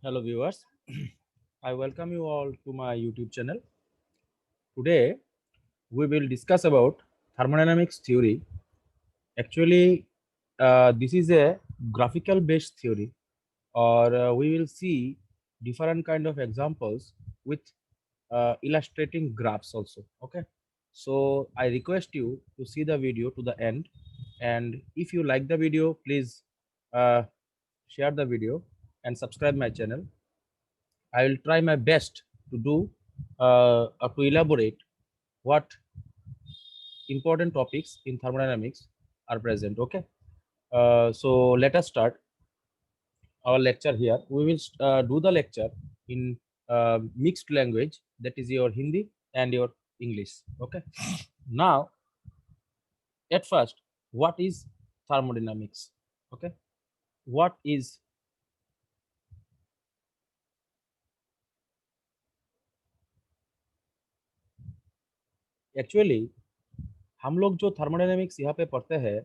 Hello viewers, I welcome you all to my YouTube channel. Today we will discuss about thermodynamics theory. Actually, this is a graphical based theory, or we will see different kind of examples with illustrating graphs also. Okay, so I request you to see the video to the end, and if you like the video, please uh, share the video and subscribe my channel. I will try my best to do or to elaborate what important topics in thermodynamics are present. Okay, so let us start our lecture here. We will do the lecture in mixed language, that is your Hindi and your English. Okay, now at first, what is thermodynamics? Okay, what is actually हम लोग जो thermodynamics यहाँ पे पढ़ते हैं,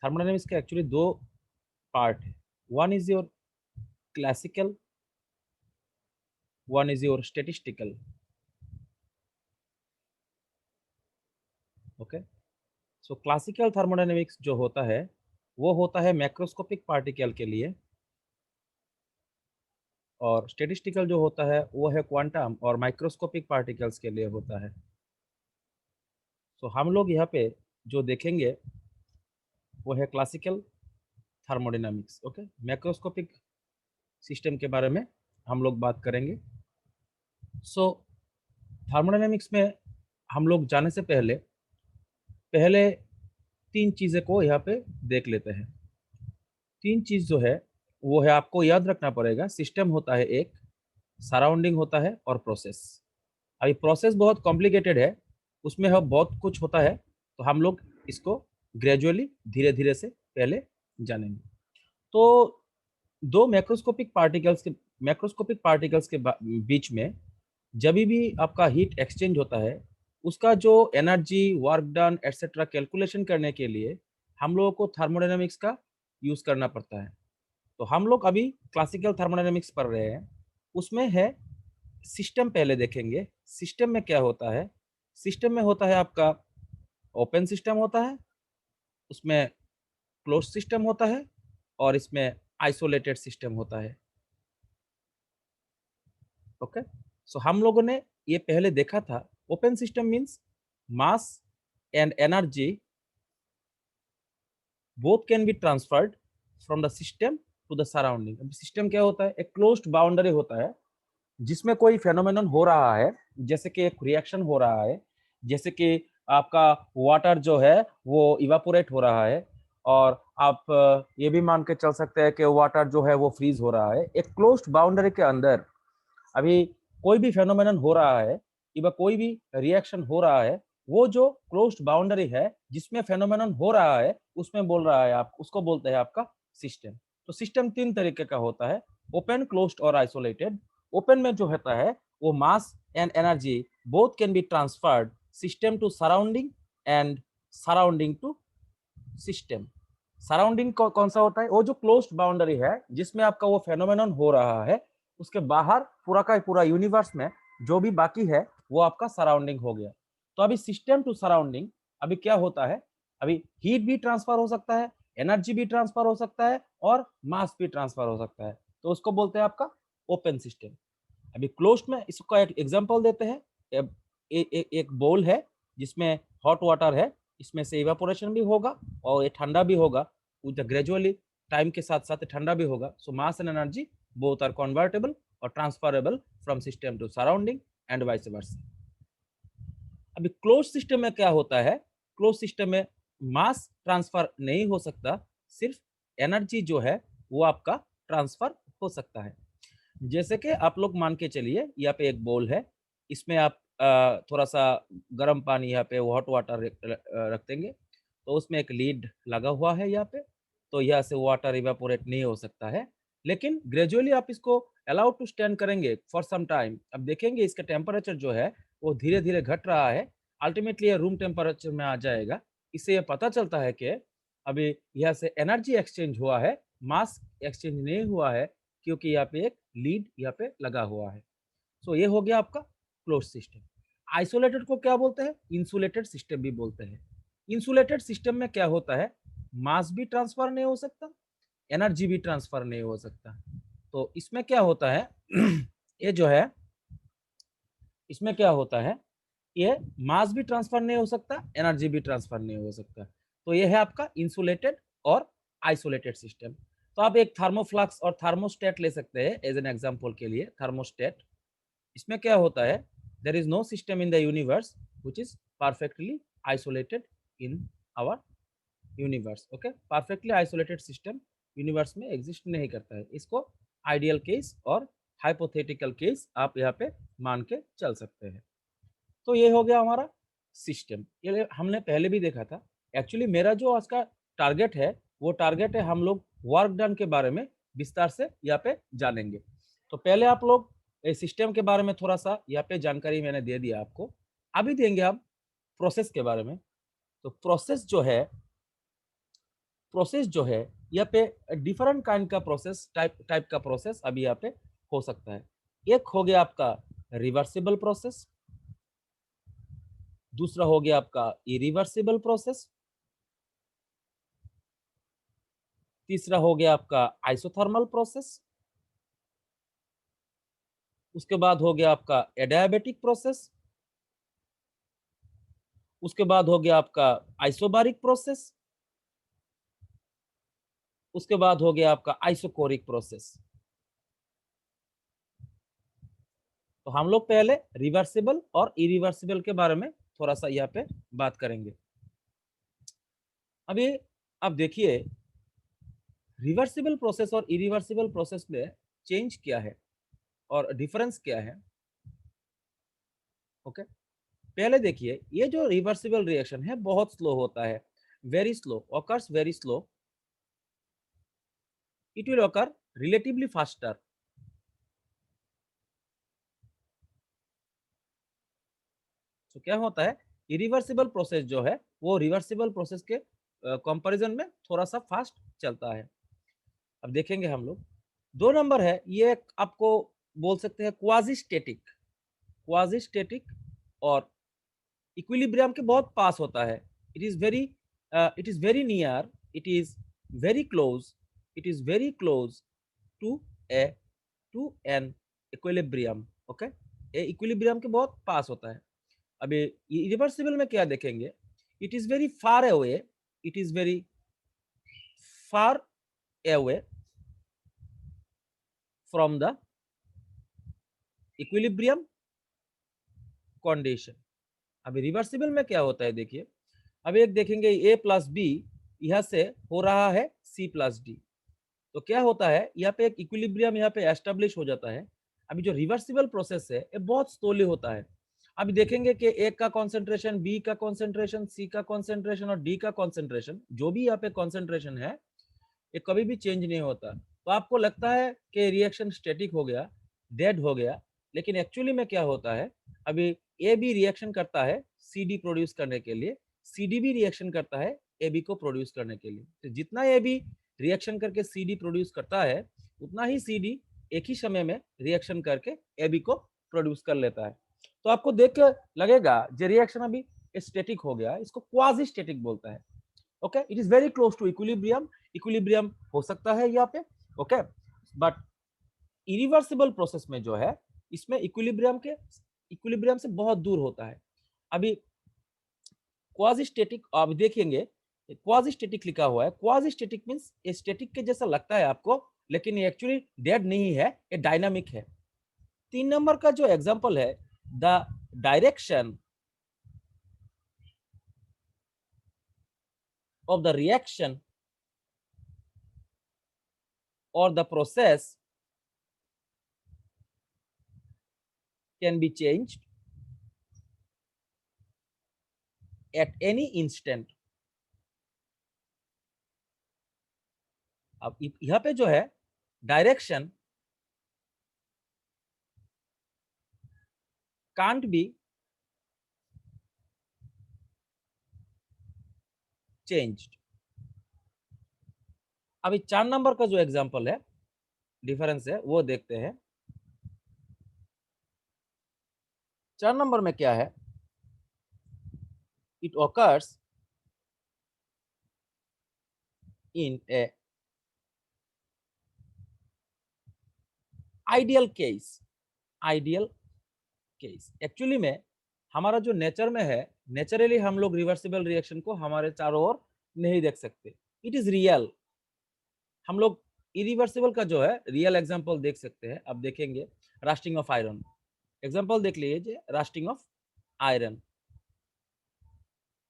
thermodynamics के actually दो part है. One is your classical, one is your statistical. Okay, so classical thermodynamics जो होता है वो होता है मैक्रोस्कोपिक पार्टिकल के लिए, और स्टेटिस्टिकल जो होता है वो है क्वांटम और माइक्रोस्कोपिक पार्टिकल्स के लिए होता है. सो हम लोग यहाँ पे जो देखेंगे वो है classical thermodynamics. Okay, macroscopic system के बारे में हम लोग बात करेंगे. सो थर्मोडायनामिक्स में हम लोग जाने से पहले पहले तीन चीज़ें को यहाँ पे देख लेते हैं. तीन चीज़ जो है वो है, आपको याद रखना पड़ेगा. सिस्टम होता है एक, सराउंडिंग होता है और प्रोसेस. अभी प्रोसेस बहुत कॉम्प्लिकेटेड है, उसमें हम बहुत कुछ होता है, तो हम लोग इसको ग्रेजुअली धीरे धीरे से पहले जानेंगे. तो दो मैक्रोस्कोपिक पार्टिकल्स के बीच में जब भी आपका हीट एक्सचेंज होता है, उसका जो energy, work done etcetera calculation करने के लिए हम लोगों को थर्मोडायनामिक्स का यूज करना पड़ता है. तो हम लोग अभी क्लासिकल थर्मोडायनामिक्स पढ़ रहे हैं, उसमें है सिस्टम. पहले देखेंगे सिस्टम में क्या होता है. सिस्टम में होता है आपका ओपन सिस्टम होता है, उसमें क्लोज सिस्टम होता है, और इसमें आइसोलेटेड सिस्टम होता है. ओके, सो हम लोगों ने ये पहले देखा था. Open system means mass and energy both can be transferred from the system to the surrounding. System क्या होता है? एक क्लोज्ड बाउंड्री होता है जिसमें कोई फेनोमेनन हो रहा है, जैसे कि एक रिएक्शन हो रहा है, जैसे कि आपका वाटर जो है वो इवापोरेट हो रहा है, और आप ये भी मान के चल सकते हैं कि वाटर जो है वो फ्रीज हो रहा है. एक क्लोज्ड बाउंड्री के अंदर अभी कोई भी फेनोमेनन हो रहा है या कोई भी रिएक्शन हो रहा है, वो जो क्लोज्ड बाउंड्री है जिसमें फेनोमेनन हो रहा है उसमें बोल रहा है, आप उसको बोलते हैं आपका सिस्टम. तो सिस्टम तीन तरीके का होता है, ओपन, क्लोज्ड और आइसोलेटेड. ओपन में जो होता है वो mass and energy both can be transferred system to surrounding and surrounding to system. Surrounding कौन सा होता है? वो जो क्लोज्ड बाउंड्री है जिसमें आपका वो फेनोमेनन हो रहा है, उसके बाहर पूरा का पूरा यूनिवर्स में जो भी बाकी है वो आपका सराउंडिंग हो गया. तो अभी सिस्टम टू सराउंडिंग अभी क्या होता है? अभी हीट भी ट्रांसफर हो सकता है, एनर्जी भी ट्रांसफर हो सकता है, और मास भी ट्रांसफर हो सकता है, तो उसको बोलते हैं आपका ओपन सिस्टम. अभी क्लोज्ड में इसका एक एग्जांपल देते हैं. एक बोल है जिसमें हॉट वाटर है, इसमें से इवेपोरेशन भी होगा और ये ठंडा भी होगा. ग्रेजुअली टाइम के साथ साथ ठंडा भी होगा. So mass and energy both are convertible और transferable from system to surrounding and vice versa. अभी क्लोज सिस्टम में क्या होता है? क्लोज सिस्टम में मास ट्रांसफर नहीं हो सकता, सिर्फ एनर्जी जो है वो आपका ट्रांसफर हो सकता है. जैसे कि आप लोग मान के चलिए, यहाँ पे एक बोल है, इसमें आप थोड़ा सा गर्म पानी यहाँ पे हॉट वाटर रख देंगे, तो उसमें एक लीड लगा हुआ है यहाँ पे, तो यहाँ से वाटर इवेपोरेट नहीं हो सकता है. लेकिन ग्रेजुअली आप इसको अलाउ टू स्टैंड करेंगे फॉर सम टाइम, अब देखेंगे इसका टेम्परेचर जो है वो धीरे धीरे घट रहा है, अल्टीमेटली ये रूम टेम्परेचर में आ जाएगा. इससे ये पता चलता है कि अभी यहाँ से एनर्जी एक्सचेंज हुआ है, मास एक्सचेंज नहीं हुआ है. क्योंकि यहाँ पे एक लीड यहाँ पे लगा हुआ है। सो ये हो गया आपका क्लोज सिस्टम। आइसोलेटेड को क्या बोलते हैं? इंसुलेटेड सिस्टम भी बोलते हैं। इंसुलेटेड सिस्टम में क्या होता है? मास भी ट्रांसफर नहीं हो सकता, एनर्जी भी ट्रांसफर नहीं हो सकता। तो इसमें क्या होता है ये जो है, इसमें क्या होता है, ये मास भी ट्रांसफर नहीं हो सकता, एनर्जी भी ट्रांसफर नहीं हो सकता। तो ये है आपका इंसुलेटेड और आइसोलेटेड सिस्टम। तो आप एक थर्मोफ्लाक्स और थर्मोस्टेट ले सकते हैं एज एन एग्जांपल के लिए। थर्मोस्टेट, इसमें क्या होता है, there is no system in the universe which is perfectly isolated in our universe. Okay, perfectly isolated system universe में एग्जिस्ट नहीं करता है। इसको आइडियल केस और हाइपोथेटिकल केस आप यहाँ पे मान के चल सकते हैं। तो ये हो गया हमारा सिस्टम, ये हमने पहले भी देखा था। एक्चुअली मेरा जो आज का टारगेट है, वो टारगेट है हम लोग वर्क डन के बारे में विस्तार से यहाँ पे जानेंगे। तो पहले आप लोग सिस्टम के बारे में थोड़ा सा यहाँ पे जानकारी मैंने दे दिया आपको। अभी देंगे हम प्रोसेस के बारे में। तो प्रोसेस जो है यहाँ पे डिफरेंट काइंड का प्रोसेस, टाइप का प्रोसेस अभी यहाँ पे हो सकता है। एक हो गया आपका रिवर्सिबल प्रोसेस, दूसरा हो गया आपका इरिवर्सिबल प्रोसेस, तीसरा हो गया आपका आइसोथर्मल प्रोसेस, उसके बाद हो गया आपका एडियाबेटिक प्रोसेस, उसके बाद हो गया आपका आइसोबारिक प्रोसेस, उसके बाद हो गया आपका आइसोकोरिक प्रोसेस। तो हम लोग पहले रिवर्सिबल और इरिवर्सिबल के बारे में थोड़ा सा यहाँ पे बात करेंगे। अभी अब देखिए, रिवर्सिबल प्रोसेस और इरिवर्सिबल प्रोसेस में चेंज क्या है और डिफरेंस क्या है। ओके, पहले देखिए, ये जो रिवर्सिबल रिएक्शन है बहुत स्लो होता है, very slow, occurs very slow, it will occur relatively faster. तो क्या होता है, इरिवर्सिबल प्रोसेस जो है वो रिवर्सिबल प्रोसेस के कंपैरिजन में थोड़ा सा फास्ट चलता है। अब देखेंगे हम लोग, दो नंबर है ये, आपको बोल सकते हैं क्वाजी स्टेटिक। क्वाजी स्टेटिक और इक्विलिब्रियम के बहुत पास होता है। It is very near, it is very close, it is very close to a to an equilibrium. Okay, ये इक्विलिब्रियम के बहुत पास होता है। अभी रिवर्सिबल में क्या देखेंगे, it is very far away, it is very far away from the equilibrium condition. अभी रिवर्सिबल में क्या होता है देखिए, अभी एक देखेंगे ए प्लस बी यहां से हो रहा है सी प्लस डी। तो क्या होता है, यहाँ पे एक इक्विलिब्रियम यहाँ पे एस्टेब्लिश हो जाता है। अभी जो रिवर्सिबल प्रोसेस है ये बहुत स्लोली होता है। अभी देखेंगे कि ए का कॉन्सेंट्रेशन, बी का कॉन्सेंट्रेशन, सी का कॉन्सेंट्रेशन और डी का कॉन्सेंट्रेशन, जो भी यहाँ पे कॉन्सेंट्रेशन है ये कभी भी चेंज नहीं होता। तो आपको लगता है कि रिएक्शन स्टैटिक हो गया, डेड हो गया, लेकिन एक्चुअली में क्या होता है, अभी ए भी रिएक्शन करता है सी डी प्रोड्यूस करने के लिए, सी डी भी रिएक्शन करता है ए बी को प्रोड्यूस करने के लिए। तो जितना ए बी रिएक्शन करके सी डी प्रोड्यूस करता है, उतना ही सी डी एक ही समय में रिएक्शन करके ए बी को प्रोड्यूस कर लेता है। तो आपको देख के लगेगा जो रिएक्शन अभी स्टैटिक हो गया, इसको क्वाजी स्टैटिक बोलता है। Okay, it is very close to equilibrium, equilibrium हो सकता है यहाँ पे। ओके, बट इरिवर्सिबल प्रोसेस में जो है, इसमें इक्विलिब्रियम से बहुत दूर होता है। अभी क्वाजी स्टैटिक आप देखेंगे, क्वाजी स्टैटिक लिखा हुआ है। क्वाजी स्टैटिक मींस स्टैटिक के जैसा लगता है आपको, लेकिन ये एक्चुअली डेड नहीं है, ये डायनामिक है। 3 नंबर का जो एग्जांपल है, the direction of the reaction और the process can be changed at any instant। अब यहाँ पे जो है डायरेक्शन can't be changed। अभी 4 नंबर का जो एग्जांपल है, डिफरेंस है वो देखते हैं। 4 नंबर में क्या है, it occurs in a ideal case. Ideal case actually में हमारा जो नेचर में है, नेचुरली हम लोग रिवर्सिबल रिएक्शन को हमारे चारों ओर नहीं देख सकते। It is real. हम लोग इरिवर्सिबल का जो है रियल एग्जांपल देख सकते हैं। अब देखेंगे रास्टिंग ऑफ आयरन, एग्जांपल देख लीजिए, रास्टिंग ऑफ आयरन।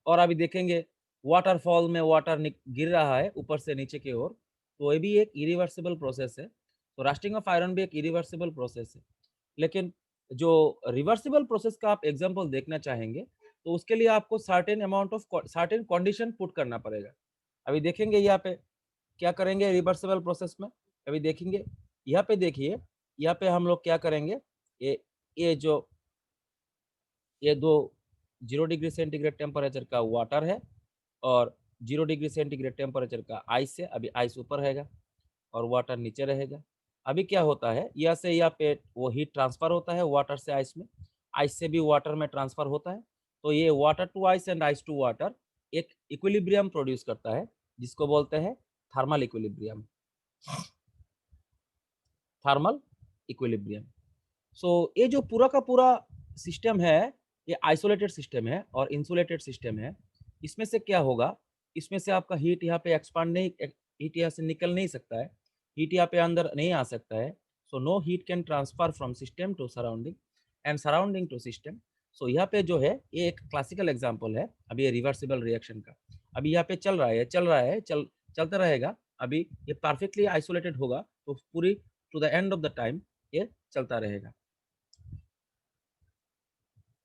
और अभी देखेंगे वाटरफॉल में वाटर गिर रहा है ऊपर से नीचे की ओर, तो ये भी एक इरिवर्सिबल प्रोसेस है। तो रास्टिंग ऑफ आयरन भी एक इरिवर्सिबल प्रोसेस है। लेकिन जो रिवर्सिबल प्रोसेस का आप एग्जांपल देखना चाहेंगे तो उसके लिए आपको certain amount of certain condition put करना पड़ेगा। अभी देखेंगे यहाँ पे क्या करेंगे रिवर्सिबल प्रोसेस में। अभी देखेंगे यहाँ पे, देखिए यहाँ पे हम लोग क्या करेंगे, ये जो ये दो 0 डिग्री सेंटीग्रेड टेम्परेचर का वाटर है और 0 डिग्री सेंटीग्रेड टेम्परेचर का आइस है। अभी आइस ऊपर रहेगा और वाटर नीचे रहेगा। अभी क्या होता है, यहाँ से यहाँ पे वो हीट ट्रांसफर होता है वाटर से आइस में, आइस से भी वाटर में ट्रांसफर होता है। तो ये water to ice and ice to water एक इक्विलिब्रियम प्रोड्यूस करता है, जिसको बोलते हैं thermal equilibrium. Thermal equilibrium. So ये जो पूरा का पूरा सिस्टम है, ये आइसोलेटेड सिस्टम है और इंसुलेटेड सिस्टम है। इसमें से क्या होगा, इसमें से आपका हीट यहाँ पे एक्सपांड नहीं, हीट यहाँ से निकल नहीं सकता है, हीट यहाँ पे अंदर नहीं आ सकता है। So no heat can transfer from system to surrounding and surrounding to system. So यहाँ पे जो है ये एक क्लासिकल एग्जाम्पल है अभी ये रिवर्सिबल रिएक्शन का। अभी यहाँ पे चल रहा है, चलता रहेगा। अभी ये परफेक्टली आइसोलेटेड होगा तो पूरी to the end of the time ये चलता रहेगा।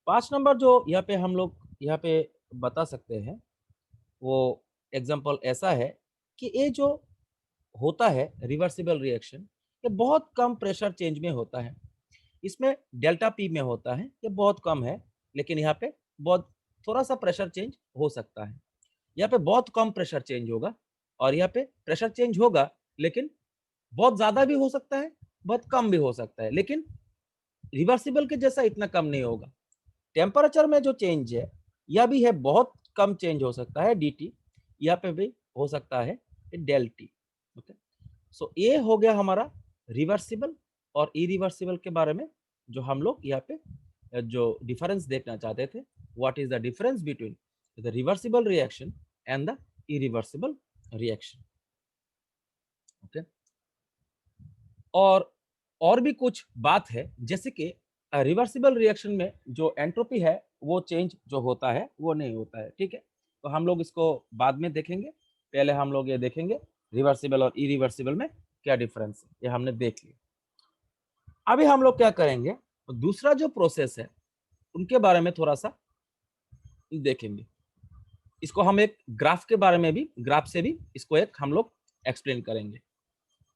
5 नंबर जो यहाँ पे हम लोग यहाँ पे बता सकते हैं वो एग्जाम्पल ऐसा है कि ये जो होता है रिवर्सिबल रिएक्शन, ये बहुत कम प्रेशर चेंज में होता है। इसमें डेल्टा पी में होता है, ये बहुत कम है। लेकिन यहाँ पे बहुत थोड़ा सा प्रेशर चेंज हो सकता है। यहाँ पे बहुत कम प्रेशर चेंज होगा और यहाँ पे प्रेशर चेंज होगा, लेकिन बहुत ज्यादा भी हो सकता है, बहुत कम भी हो सकता है, लेकिन रिवर्सिबल के जैसा इतना कम नहीं होगा। टेम्परेचर में जो चेंज है यह भी है, बहुत कम चेंज हो सकता है dt, यहाँ पे भी हो सकता है डेल टी। ओके, सो ये हो गया हमारा रिवर्सिबल और इरिवर्सिबल के बारे में जो हम लोग यहाँ पे जो डिफरेंस देखना चाहते थे। What is the difference between the reversible reaction and the irreversible reaction. Okay, और भी कुछ बात है, जैसे कि रिवर्सिबल रिएक्शन में जो एंट्रोपी है वो चेंज जो होता है वो नहीं होता है। ठीक है, तो हम लोग इसको बाद में देखेंगे। पहले हम लोग ये देखेंगे रिवर्सिबल और इरिवर्सिबल में क्या डिफरेंस है, ये हमने देख लिया। अभी हम लोग क्या करेंगे, दूसरा जो प्रोसेस है उनके बारे में थोड़ा सा देखेंगे। इसको हम एक ग्राफ के बारे में भी, ग्राफ से भी इसको एक हम लोग एक्सप्लेन करेंगे।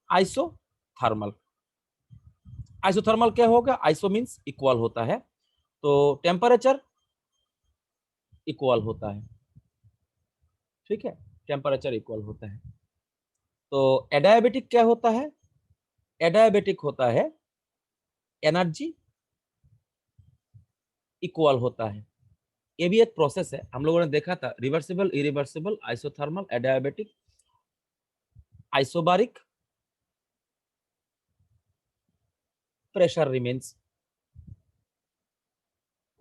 आइसोथर्मल। आइसोथर्मल क्या होगा, आइसो मीन्स इक्वल होता है, तो टेम्परेचर इक्वल होता है। ठीक है, टेम्परेचर इक्वल होता है। तो एडियाबेटिक क्या होता है, एडियाबेटिक होता है एनर्जी इक्वल होता है। ये भी एक प्रोसेस है, हम लोगों ने देखा था reversible, irreversible, isothermal, adiabatic, isobaric, pressure remains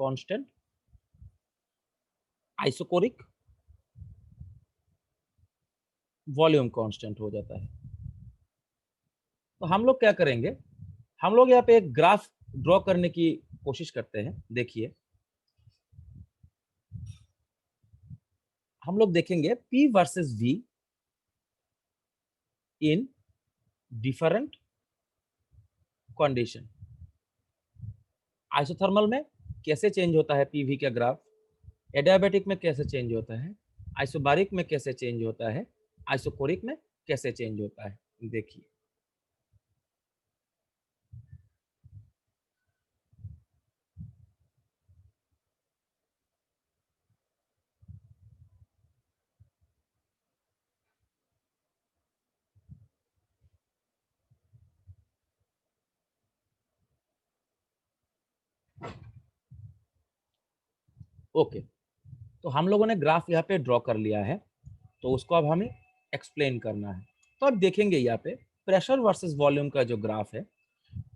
constant, isochoric, volume constant हो जाता है। तो हम लोग क्या करेंगे, हम लोग यहाँ पे एक ग्राफ ड्रॉ करने की कोशिश करते हैं। देखिए हम लोग देखेंगे P versus V in different condition. Isothermal में कैसे चेंज होता है पीवी का ग्राफ, एडियाबेटिक में कैसे चेंज होता है, आइसोबारिक में कैसे चेंज होता है, आइसोकोरिक में कैसे चेंज होता है। देखिए ओके, तो हम लोगों ने ग्राफ यहाँ पे ड्रॉ कर लिया है, तो उसको अब हमें एक्सप्लेन करना है। तो अब देखेंगे यहाँ पे प्रेशर वर्सेस वॉल्यूम का जो ग्राफ है,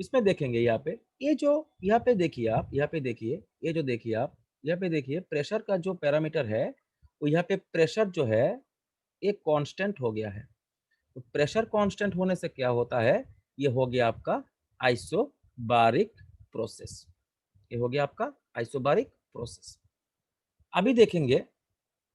इसमें देखेंगे यहाँ पे, ये जो यहाँ पे देखिए आप, यहाँ पे देखिए, ये जो देखिए आप, यहाँ पे देखिए प्रेशर का जो पैरामीटर है, वो यहाँ पे प्रेशर जो है एक कांस्टेंट हो गया है। तो प्रेशर कांस्टेंट होने से क्या होता है, ये हो गया आपका आइसोबारिक प्रोसेस। ये हो गया आपका आइसोबारिक प्रोसेस। अभी देखेंगे,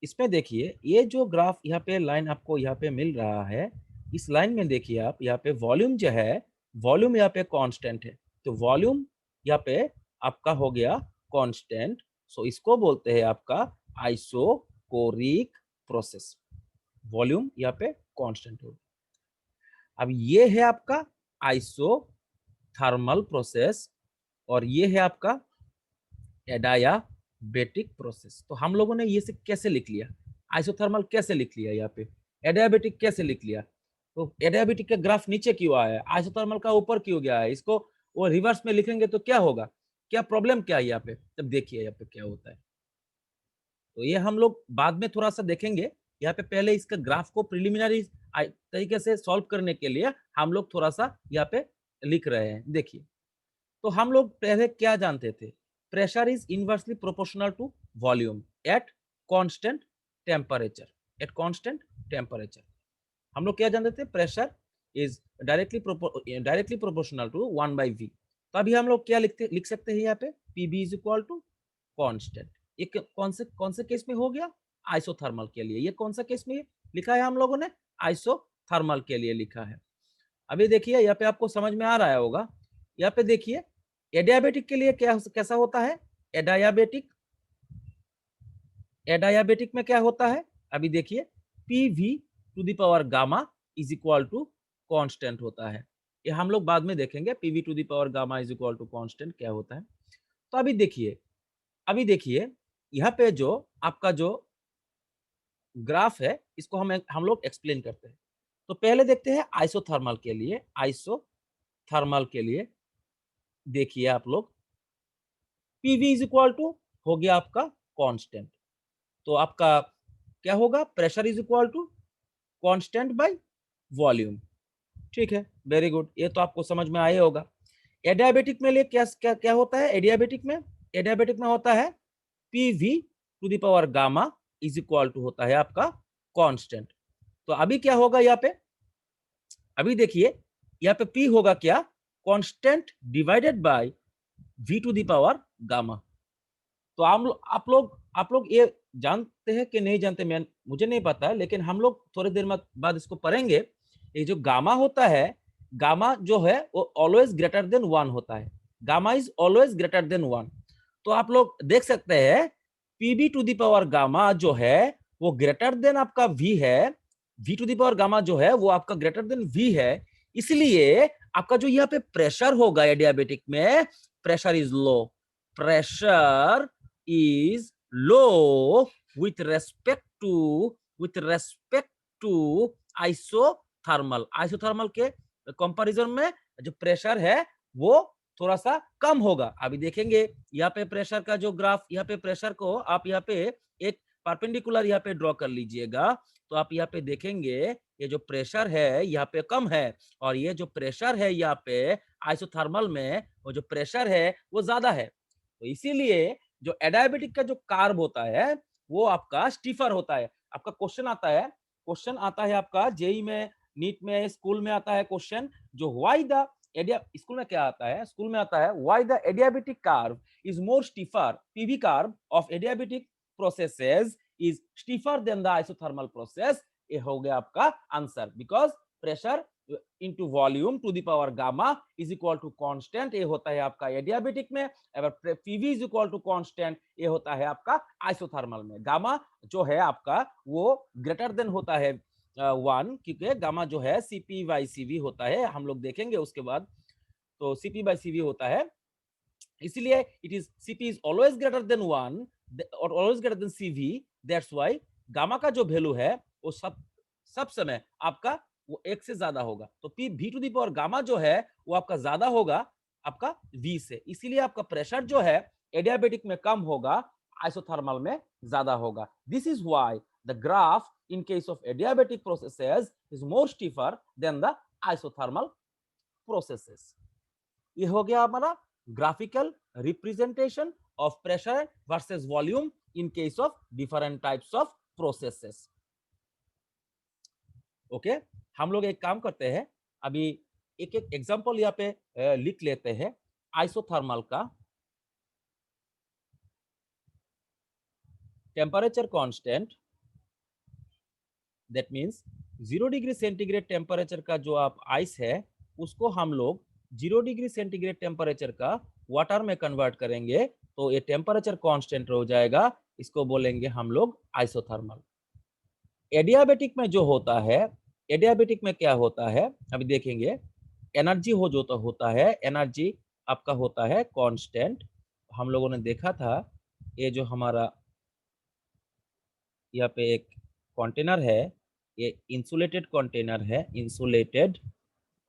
इसमें देखिए ये जो ग्राफ यहाँ पे लाइन आपको यहाँ पे मिल रहा है, इस लाइन में देखिए आप, यहाँ पे वॉल्यूम जो है, वॉल्यूम यहाँ पे कांस्टेंट है, तो वॉल्यूम यहाँ पे आपका हो गया कांस्टेंट, सो इसको बोलते हैं आपका आइसोकोरिक प्रोसेस। वॉल्यूम यहाँ पे कांस्टेंट हो। अब ये है आपका आइसोथर्मल प्रोसेस और ये है आपका एडायाबेटिक प्रोसेस। तो हम लोगों ने ये से कैसे लिख लिया, आइसोथर्मल कैसे लिख लिया, यहाँ पे एडायाबेटिक कैसे लिख लिया। तो एडायाबेटिक का ग्राफ नीचे क्यों आया है, आइसोथर्मल का ऊपर क्यों गया है, इसको वो रिवर्स में लिखेंगे तो क्या होगा, क्या प्रॉब्लम क्या है यहाँ पे, तब देखिए यहाँ पे क्या होता है। तो ये हम लोग बाद में थोड़ा सा देखेंगे, यहाँ पे पहले इसका ग्राफ को प्रिलिमिनरी तरीके से सॉल्व करने के लिए हम लोग थोड़ा सा यहाँ पे लिख रहे हैं। देखिए, तो हम लोग पहले क्या जानते थे, pressure is inversely proportional to volume at constant temperature. At constant temperature हम लोग क्या जानते थे, pressure is directly proportional to 1/v। तो अभी हम लोग क्या लिख सकते हैं यहाँ पे, Pb is equal to constant. ये कौन से केस में हो गया, आइसोथर्मल के लिए। ये कौन सा केस में लिखा है हम लोगों ने, आइसोथर्मल के लिए लिखा है। अभी देखिए यहाँ पे आपको समझ में आ रहा होगा, यहाँ पे देखिए एडियाबेटिक के लिए क्या कैसा होता है, एडायाबेटिक, एडायाबेटिक में क्या होता है, अभी देखिए PV to the power gamma is equal to constant होता है। ये हम लोग बाद में देखेंगे, PV to the power gamma is equal to constant क्या होता है। तो अभी देखिए यहाँ पे जो आपका जो ग्राफ है, इसको हम लोग एक्सप्लेन करते हैं। तो पहले देखते हैं आइसोथर्मल के लिए। आइसोथर्मल के लिए देखिए आप लोग, पीवी इज इक्वल टू हो गया आपका कांस्टेंट, तो आपका क्या होगा, pressure is equal to constant by volume. ठीक है, वेरी गुड, ये तो आपको समझ में आया होगा। एडियाबेटिक में लिए क्या क्या क्या होता है, एडियाबेटिक में होता है PV to the power gamma is equal to होता है आपका कांस्टेंट। तो अभी क्या होगा यहाँ पे, अभी देखिए यहाँ पे P होगा क्या, constant divided by V to the power gamma. तो आप लोग ये जानते हैं कि नहीं जानते, मैं मुझे नहीं पता, लेकिन हम लोग थोड़ी देर बाद इसको पढ़ेंगे। ये जो गामा होता है, गामा जो है वो ऑलवेज ग्रेटर देन 1 होता है, gamma is always greater than 1। तो आप लोग देख सकते हैं PB to the power gamma जो है वो ग्रेटर देन आपका V है, V to the power gamma जो है वो आपका ग्रेटर देन V है। इसलिए आपका जो यहाँ पे प्रेशर होगा एडियाबेटिक में, pressure is low, pressure is low with respect to isothermal। Isothermal के कंपैरिजन में जो प्रेशर है वो थोड़ा सा कम होगा। अभी देखेंगे यहाँ पे प्रेशर का जो ग्राफ, यहाँ पे प्रेशर को आप यहाँ पे एक परपेंडिकुलर यहाँ पे ड्रॉ कर लीजिएगा, तो आप यहाँ पे देखेंगे ये जो प्रेशर है यहाँ पे कम है, और ये जो प्रेशर है यहाँ पे आइसोथर्मल में, वो जो प्रेशर है वो ज्यादा है। तो इसीलिए जो एडायाबेटिक का जो कार्ब होता है वो आपका स्टीफर होता है। आपका क्वेश्चन आता है आपका जेई में, नीट में, स्कूल में आता है क्वेश्चन, जो व्हाई द स्कूल में क्या आता है, स्कूल में आता है why the adiabatic curve is more stiffer, PV curve of adiabatic processes is stiffer than the isothermal process. ये हो गया आपका answer, because pressure into volume to the power gamma is equal to constant, ये होता है आपका adiabatic में। अगर PV is equal to constant, ये होता है आपका आइसोथर्मल में। गामा जो है आपका वो ग्रेटर देन होता है 1, क्योंकि गामा जो है सीपी बाई सीवी होता है, हम लोग देखेंगे उसके बाद। तो सीपी बाई सीवी होता है, इसलिए it is CP is always greater than 1 और always greater then CV, that's why gamma का जो वैल्यू है वो सब समय आपका वो 1 से ज्यादा होगा। तो P V to the power gamma जो है वो आपका ज्यादा होगा आपका V से, इसीलिए आपका प्रेशर जो है एडियाबेटिक में कम होगा, आइसोथर्मल में ज्यादा होगा। This is why the graph in case of adiabatic processes is more stiffer than the isothermal processes. ये हो गया हमारा graphical representation of pressure versus volume in case of different types of processes. Okay, हम लोग एक काम करते हैं, अभी एक एक एग्जांपल यहाँ पे लिख लेते हैं आइसोथर्मल का। Temperature constant, that means 0 degree centigrade temperature का जो आप आइस है उसको हम लोग 0 डिग्री सेंटीग्रेड टेम्परेचर का वाटर में कन्वर्ट करेंगे तो ये टेम्परेचर कांस्टेंट हो जाएगा, इसको बोलेंगे हम लोग आइसोथर्मल। एडियाबेटिक में जो होता है, एडियाबेटिक में क्या होता है अभी देखेंगे। एनर्जी हो जो तो होता है, एनर्जी आपका होता है कांस्टेंट। हम लोगों ने देखा था ये जो हमारा यहाँ पे एक कंटेनर है, ये इंसुलेटेड कंटेनर है, इंसुलेटेड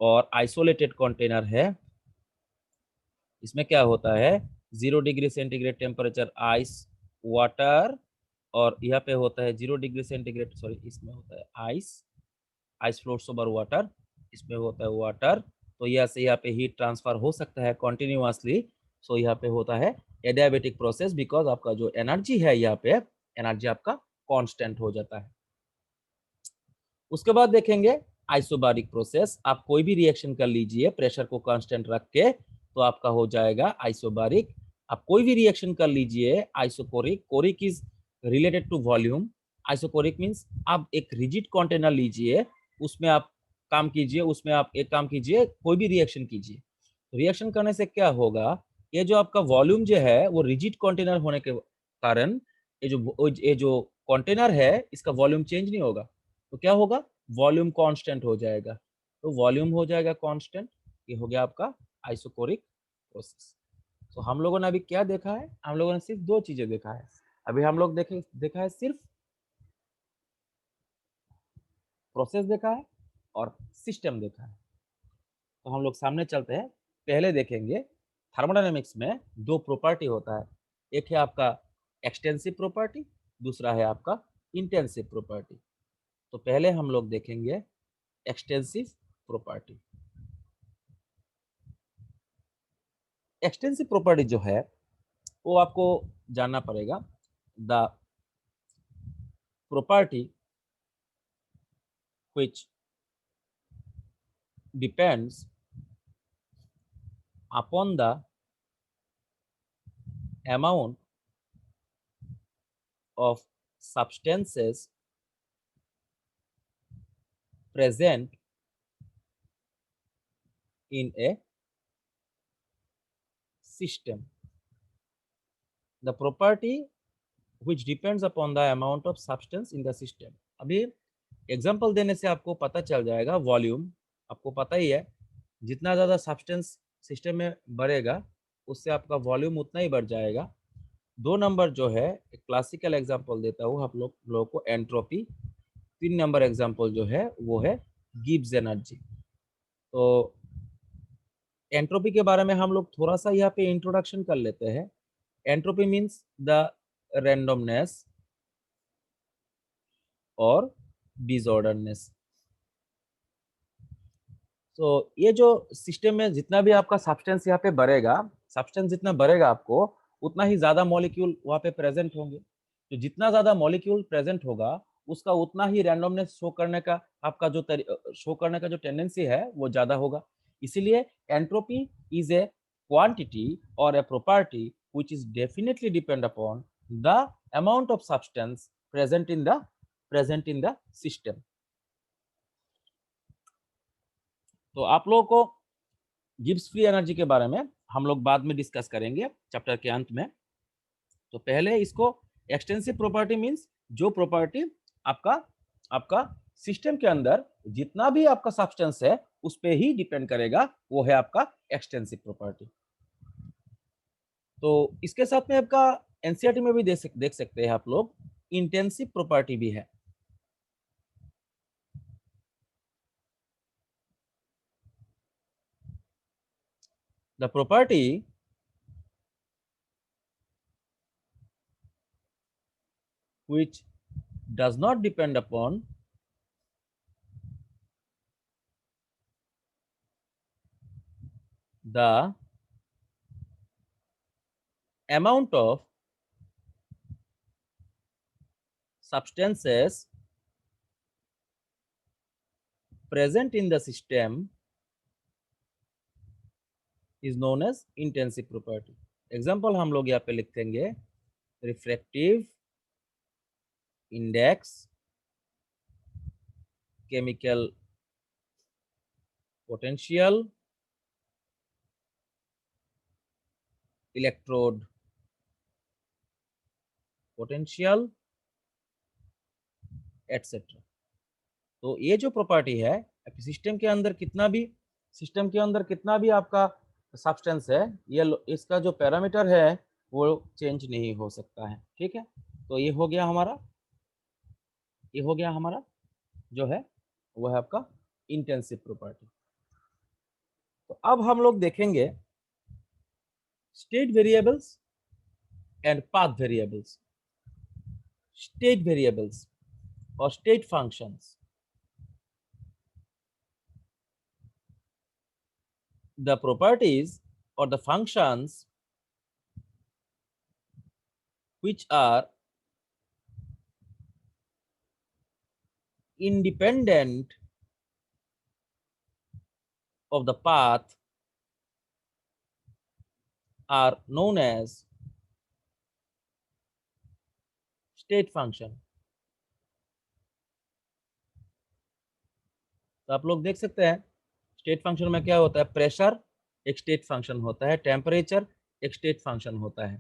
और आइसोलेटेड कंटेनर है। इसमें क्या होता है 0 degree centigrade temperature ice water, और यहाँ पे होता है 0 डिग्री सेंटीग्रेड, सॉरी इसमें होता है ice, ice floats over water, इसमें होता है वाटर। तो यहाँ से यहाँ पे हीट ट्रांसफर हो सकता है कंटिन्यूअसली। सो यहाँ पे होता है एडियाबेटिक प्रोसेस, बिकॉज आपका जो एनर्जी है यहाँ पे एनर्जी आपका कांस्टेंट हो जाता है। उसके बाद देखेंगे आइसोबारिक प्रोसेस। आप कोई भी रिएक्शन कर लीजिए प्रेशर को कांस्टेंट रख के तो आपका हो जाएगा आइसोबारिक। आप कोई भी रिएक्शन कर लीजिए isochoric, choric is related to volume. Isochoric means आप एक रिजिड कंटेनर लीजिए, उसमें आप काम कीजिए, उसमें आप एक काम कीजिए, कोई भी रिएक्शन कीजिए। रिएक्शन करने से क्या होगा, ये जो आपका वॉल्यूम जो है वो रिजिड कंटेनर होने के कारण ये जो कंटेनर है इसका वॉल्यूम चेंज नहीं होगा। तो क्या होगा, वॉल्यूम कांस्टेंट हो जाएगा। तो वॉल्यूम हो जाएगा कांस्टेंट, ये हो गया आपका आइसोकोरिक प्रोसेस। तो हम लोगों ने अभी क्या देखा है, हम लोगों ने सिर्फ दो चीजें देखा है। अभी हम लोग देखा है सिर्फ प्रोसेस देखा है और सिस्टम देखा है। तो हम लोग सामने चलते हैं, पहले देखेंगे थर्मोडायनेमिक्स में दो प्रॉपर्टी होता है, एक है आपका एक्सटेंसिव प्रॉपर्टी, दूसरा है आपका इंटेंसिव प्रॉपर्टी। तो पहले हम लोग देखेंगे एक्सटेंसिव प्रॉपर्टी। एक्सटेंसिव प्रॉपर्टी जो है वो आपको जानना पड़ेगा। The property which depends upon the amount of substances present in a system. The property which depends upon the amount of substance in the system. अभी एग्जांपल देने से आपको पता चल जाएगा। वॉल्यूम आपको पता ही है, जितना ज़्यादा सब्सटेंस सिस्टम में बढ़ेगा उससे आपका वॉल्यूम उतना ही बढ़ जाएगा। दो नंबर जो है एक क्लासिकल एग्जांपल देता हूँ आप लोगों को, एंट्रोपी। तीन नंबर एग्जांपल जो है वो है गिब्स एनर्जी। तो एंट्रोपी के बारे में हम लोग थोड़ा सा यहाँ पे इंट्रोडक्शन कर लेते हैं। एंट्रोपी मीन्स द रैंडमनेस और डिसऑर्डरनेस। तो ये जो सिस्टम में जितना भी आपका सब्सटेंस यहाँ पे बढ़ेगा, सब्सटेंस जितना बढ़ेगा आपको उतना ही ज्यादा मॉलिक्यूल वहाँ पे प्रेजेंट होंगे। तो जितना ज्यादा मॉलिक्यूल प्रेजेंट होगा उसका उतना ही रैंडमनेस शो करने का आपका जो शो करने का जो टेंडेंसी है वो ज्यादा होगा। इसीलिए एंट्रोपी इज ए क्वांटिटी और a property which is definitely depend upon the amount of substance present in the system। तो आप लोगों को गिब्स फ्री एनर्जी के बारे में हम लोग बाद में डिस्कस करेंगे चैप्टर के अंत में। तो पहले इसको एक्सटेंसिव प्रॉपर्टी मींस जो प्रॉपर्टी आपका आपका सिस्टम के अंदर जितना भी आपका सब्सटेंस है उस पे ही डिपेंड करेगा, वो है आपका एक्सटेंसिव प्रॉपर्टी। तो इसके साथ में आपका एनसीईआरटी में भी देख सकते हैं आप लोग, इंटेंसिव प्रॉपर्टी भी है। The property which does not depend upon the amount of substances present in the system is known as intensive property. Example हम लोग यहाँ पे लिख देंगे refractive index, chemical potential, electrode potential etcetera. तो ये जो प्रॉपर्टी है सिस्टम के अंदर कितना भी आपका सब्सटेंस है, ये इसका जो पैरामीटर है वो चेंज नहीं हो सकता है। ठीक है, तो ये हो गया हमारा जो है वो है आपका इंटेंसिव प्रॉपर्टी। तो अब हम लोग देखेंगे state variables and path variables. State variables और state functions, the properties or the functions which are independent of the path are known as state function। तो आप लोग देख सकते हैं स्टेट फंक्शन में क्या होता है, प्रेशर एक स्टेट फंक्शन होता है, टेम्परेचर एक स्टेट फंक्शन होता है।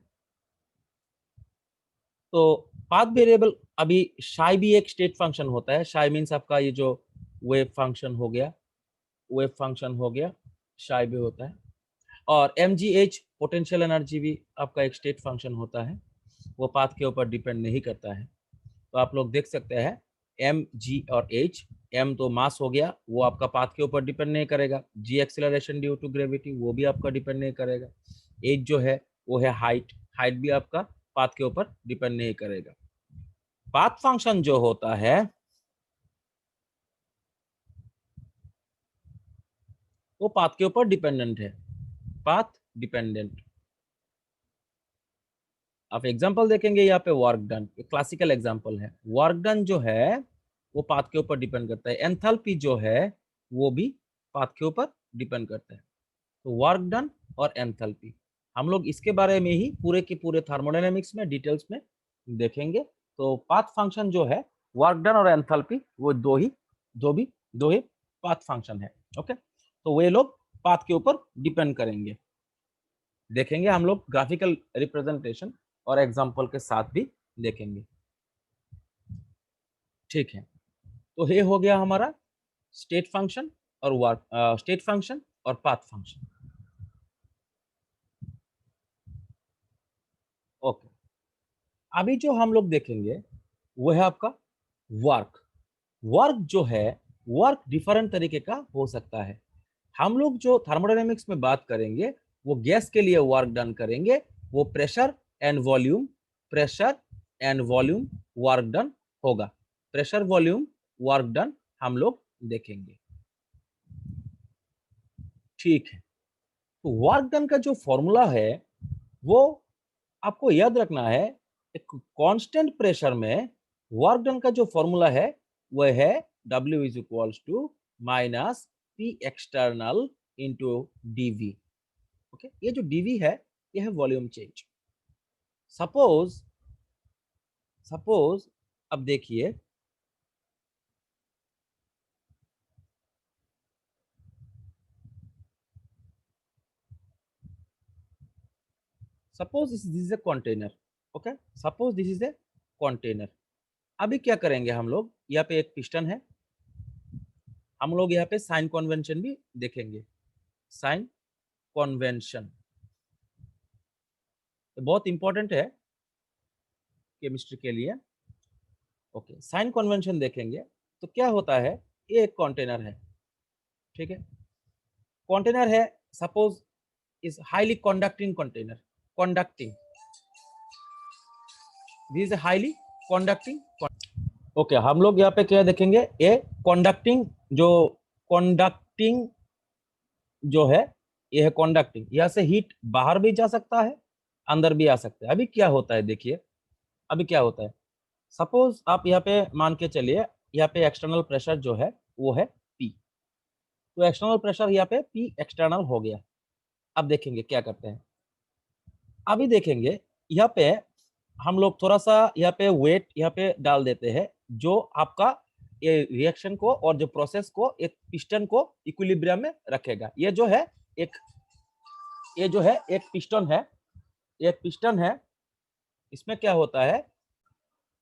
तो पाथ वेरिएबल अभी शाई भी एक स्टेट फंक्शन होता है। शाई मीन्स आपका ये जो वेव फंक्शन हो गया, शाई भी होता है। और mgh पोटेंशियल एनर्जी भी आपका एक स्टेट फंक्शन होता है, वो पाथ के ऊपर डिपेंड नहीं करता है। तो आप लोग देख सकते हैं m, g और h। m तो मास हो गया, वो आपका पाथ के ऊपर डिपेंड नहीं करेगा। g acceleration due to gravity, वो भी आपका डिपेंड नहीं करेगा। h जो है वो है हाइट भी आपका पाथ के ऊपर डिपेंड नहीं करेगा। पाथ फंक्शन जो होता है वो पाथ के ऊपर डिपेंडेंट है, पाथ डिपेंडेंट। आप एग्जांपल देखेंगे यहाँ पे वर्क डन, क्लासिकल एग्जांपल है। वर्क डन जो है वो पाथ के ऊपर डिपेंड करता है। एंथैल्पी जो है वो भी पाथ के ऊपर डिपेंड करता है। तो वर्क डन और एंथैल्पी हम लोग इसके बारे में ही पूरे के पूरे थर्मोडायनेमिक्स में डिटेल्स में देखेंगे। तो पाथ फंक्शन जो है वर्क डन और एंथैल्पी वो दो ही पाथ फंक्शन है। ओके, तो वे लोग पाथ के ऊपर डिपेंड करेंगे। देखेंगे हम लोग ग्राफिकल रिप्रेजेंटेशन और एग्जांपल के साथ भी देखेंगे। ठीक है, तो ये हो गया हमारा स्टेट फंक्शन और पाथ फंक्शन। ओके, अभी जो हम लोग देखेंगे वो है आपका वर्क। वर्क जो है वर्क डिफरेंट तरीके का हो सकता है। हम लोग जो थर्मोडायनेमिक्स में बात करेंगे वो गैस के लिए वर्क डन करेंगे, वो pressure and volume work done होगा। प्रेशर वॉल्यूम वर्क डन हम लोग देखेंगे। ठीक है, तो वर्क डन का जो फॉर्मूला है वो आपको याद रखना है। एक कांस्टेंट प्रेशर में वर्क डन का जो फॉर्मूला है वह है W is equals to minus P external into dV। Okay, ये जो dV है ये है वॉल्यूम चेंज। सपोज अब देखिए suppose this is a container. Okay, suppose this is a container. अभी क्या करेंगे हम लोग, यहाँ पे एक पिस्टन है, हम लोग यहाँ पे साइन कन्वेंशन भी देखेंगे। साइन कन्वेंशन बहुत इंपॉर्टेंट है केमिस्ट्री के लिए। ओके, साइन कन्वेंशन देखेंगे तो क्या होता है, ये एक कंटेनर है। ठीक है, कंटेनर है, suppose is highly conducting container, conducting, this is highly conducting. Okay, हम लोग यहाँ पे क्या देखेंगे, ए कंडक्टिंग, कंडक्टिंग जो है ये है कंडक्टिंग। यहाँ से हीट बाहर भी जा सकता है, अंदर भी आ सकता है। अभी क्या होता है देखिए, अभी क्या होता है, सपोज आप यहाँ पे मान के चलिए, यहाँ पे एक्सटर्नल प्रेशर जो है वो है P। तो एक्सटर्नल प्रेशर यहाँ पे P एक्सटर्नल हो गया। अब देखेंगे क्या करते हैं, अभी देखेंगे यहाँ पे हम लोग थोड़ा सा यहाँ पे वेट यहाँ पे डाल देते हैं, जो आपका ये रिएक्शन को और जो प्रोसेस को, एक पिस्टन को इक्विलिब्रियम में रखेगा। ये जो है एक पिस्टन है, ये पिस्टन है। इसमें क्या होता है,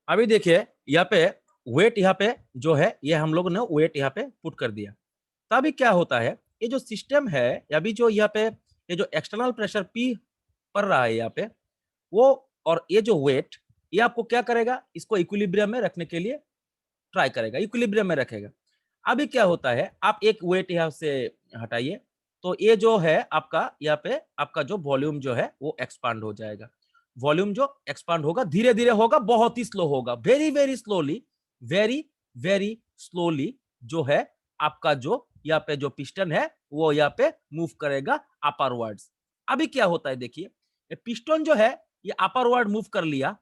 अभी देखिए यहाँ पे वेट, यहाँ पे जो है ये हम लोग ने वेट यहाँ पे पुट कर दिया। तभी क्या होता है, ये जो सिस्टम है, अभी जो यहाँ पे ये जो एक्सटर्नल प्रेशर P पड़ रहा है यहाँ पे, वो और ये जो वेट, ये आपको क्या करेगा, इसको इक्विलिब्रियम में रखने के लिए ट्राई करेगा, इक्विलिब्रियम में रखेगा। अभी क्या होता है, आप एक वेट यहाँ से हटाइए, तो ये जो है आपका यहाँ पे आपका जो वॉल्यूम जो है वो एक्सपांड हो जाएगा। वॉल्यूम जो एक्सपांड होगा धीरे धीरे होगा, बहुत ही स्लो होगा, very very slowly, very very slowly जो है आपका जो यहाँ पे जो पिस्टन है वो यहाँ पे मूव करेगा अपरवर्ड्स। अभी क्या होता है देखिए, पिस्टन जो है ये अपरवर्ड मूव कर लिया।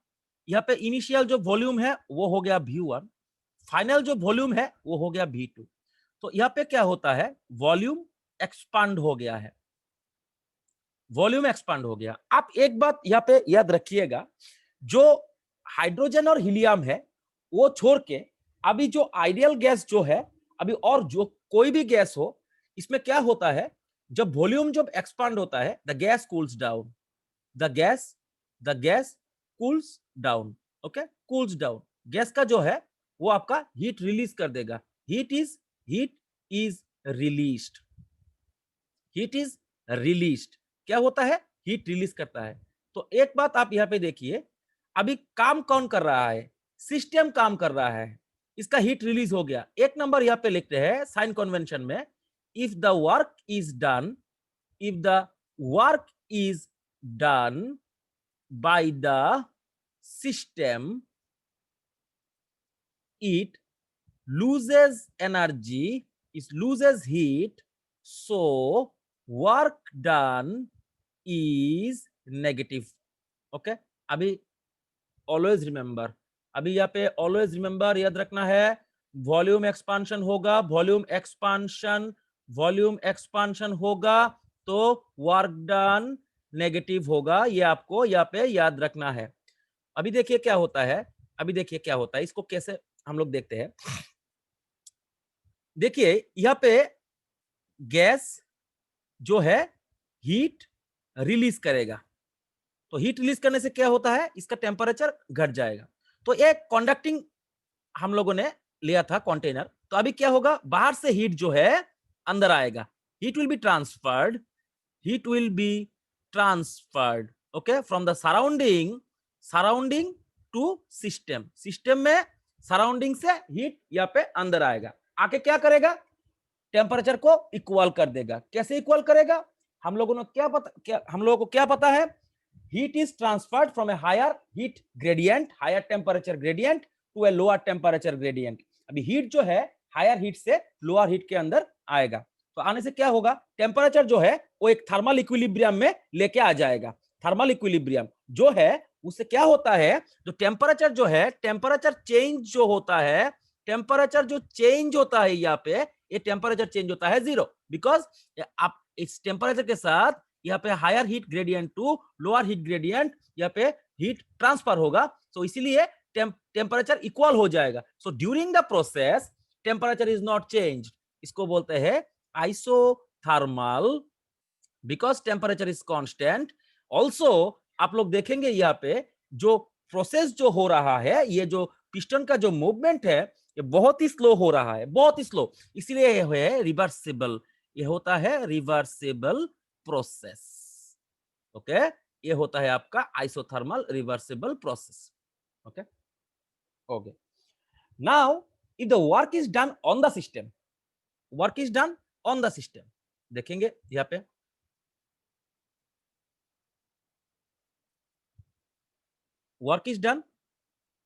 यहाँ पे इनिशियल जो वॉल्यूम है वो हो गया V1, फाइनल जो वॉल्यूम है वो हो गया V2। तो यहाँ पे क्या होता है, वॉल्यूम एक्सपांड हो गया है, वॉल्यूम एक्सपांड हो गया। आप एक बात यहाँ पे याद रखिएगा, जो हाइड्रोजन और हीलियम है वो छोड़ के अभी जो आइडियल गैस जो है, अभी और जो कोई भी गैस हो, इसमें क्या होता है, जब वॉल्यूम जब एक्सपांड होता है, the gas cools down, the gas cools down. Okay, cools down, gas का जो है वो आपका हीट रिलीज कर देगा। Heat is released, heat is released. क्या होता है, हीट रिलीज करता है। तो एक बात आप यहाँ पे देखिए, अभी काम कौन कर रहा है, सिस्टम काम कर रहा है, इसका हीट रिलीज हो गया। एक नंबर यहाँ पे लिखते हैं साइन कन्वेंशन में, if the work is done, if the work is done by the system, it loses energy, it loses heat, so work done is negative. Okay, अभी ऑलवेज रिमेंबर, अभी यहाँ पे ऑलवेज रिमेंबर याद रखना है, volume expansion होगा, volume expansion होगा तो वर्क डन नेगेटिव होगा। ये आपको यहाँ पे याद रखना है। अभी देखिए क्या होता है, अभी देखिए क्या होता है, इसको कैसे हम लोग देखते हैं। देखिए यहाँ पे गैस जो है हीट रिलीज करेगा, तो हीट रिलीज करने से क्या होता है, इसका टेम्परेचर घट जाएगा। तो एक कंडक्टिंग हम लोगों ने लिया था कंटेनर, तो अभी क्या होगा, बाहर से हीट जो है अंदर आएगा, heat will be transferred, heat will be transferred, okay, from the surrounding to system. System में सराउंडिंग से हीट यहाँ पे अंदर आएगा, आके क्या करेगा, टेम्परेचर को इक्वल कर देगा। कैसे इक्वल करेगा, हम लोगों ने हम लोगों को क्या पता है, heat is transferred from a higher heat gradient, higher temperature gradient to a lower temperature gradient। अभी हीट जो है हायर हीट से लोअर हीट के अंदर आएगा, तो आने से क्या होगा, टेम्परेचर जो है वो एक थर्मल इक्विलिब्रियम में लेके आ जाएगा। थर्मल इक्विलिब्रियम जो है उससे क्या होता है, जो टेम्परेचर जो है, टेम्परेचर चेंज जो होता है, टेम्परेचर जो चेंज होता है यहाँ पे, ये टेम्परेचर चेंज होता है 0, बिकॉज आप इस टेम्परेचर के साथ यहाँ पे higher heat gradient to lower heat gradient, यहाँ पे हीट ट्रांसफर होगा, तो इसीलिए टेम्परेचर इक्वल हो जाएगा। So during the process temperature is not change, इसको बोलते हैं isothermal, because temperature is constant. Also आप लोग देखेंगे यहाँ पे जो प्रोसेस जो हो रहा है, ये जो पिस्टन का जो मूवमेंट है ये बहुत ही स्लो हो रहा है, बहुत ही स्लो, इसीलिए ये है रिवर्सिबल, ये होता है रिवर्सिबल प्रोसेस। ओके, ये होता है आपका isothermal reversible process. Okay okay, now if the work is done on the system, work is done on the system, देखेंगे यहाँ पे work is done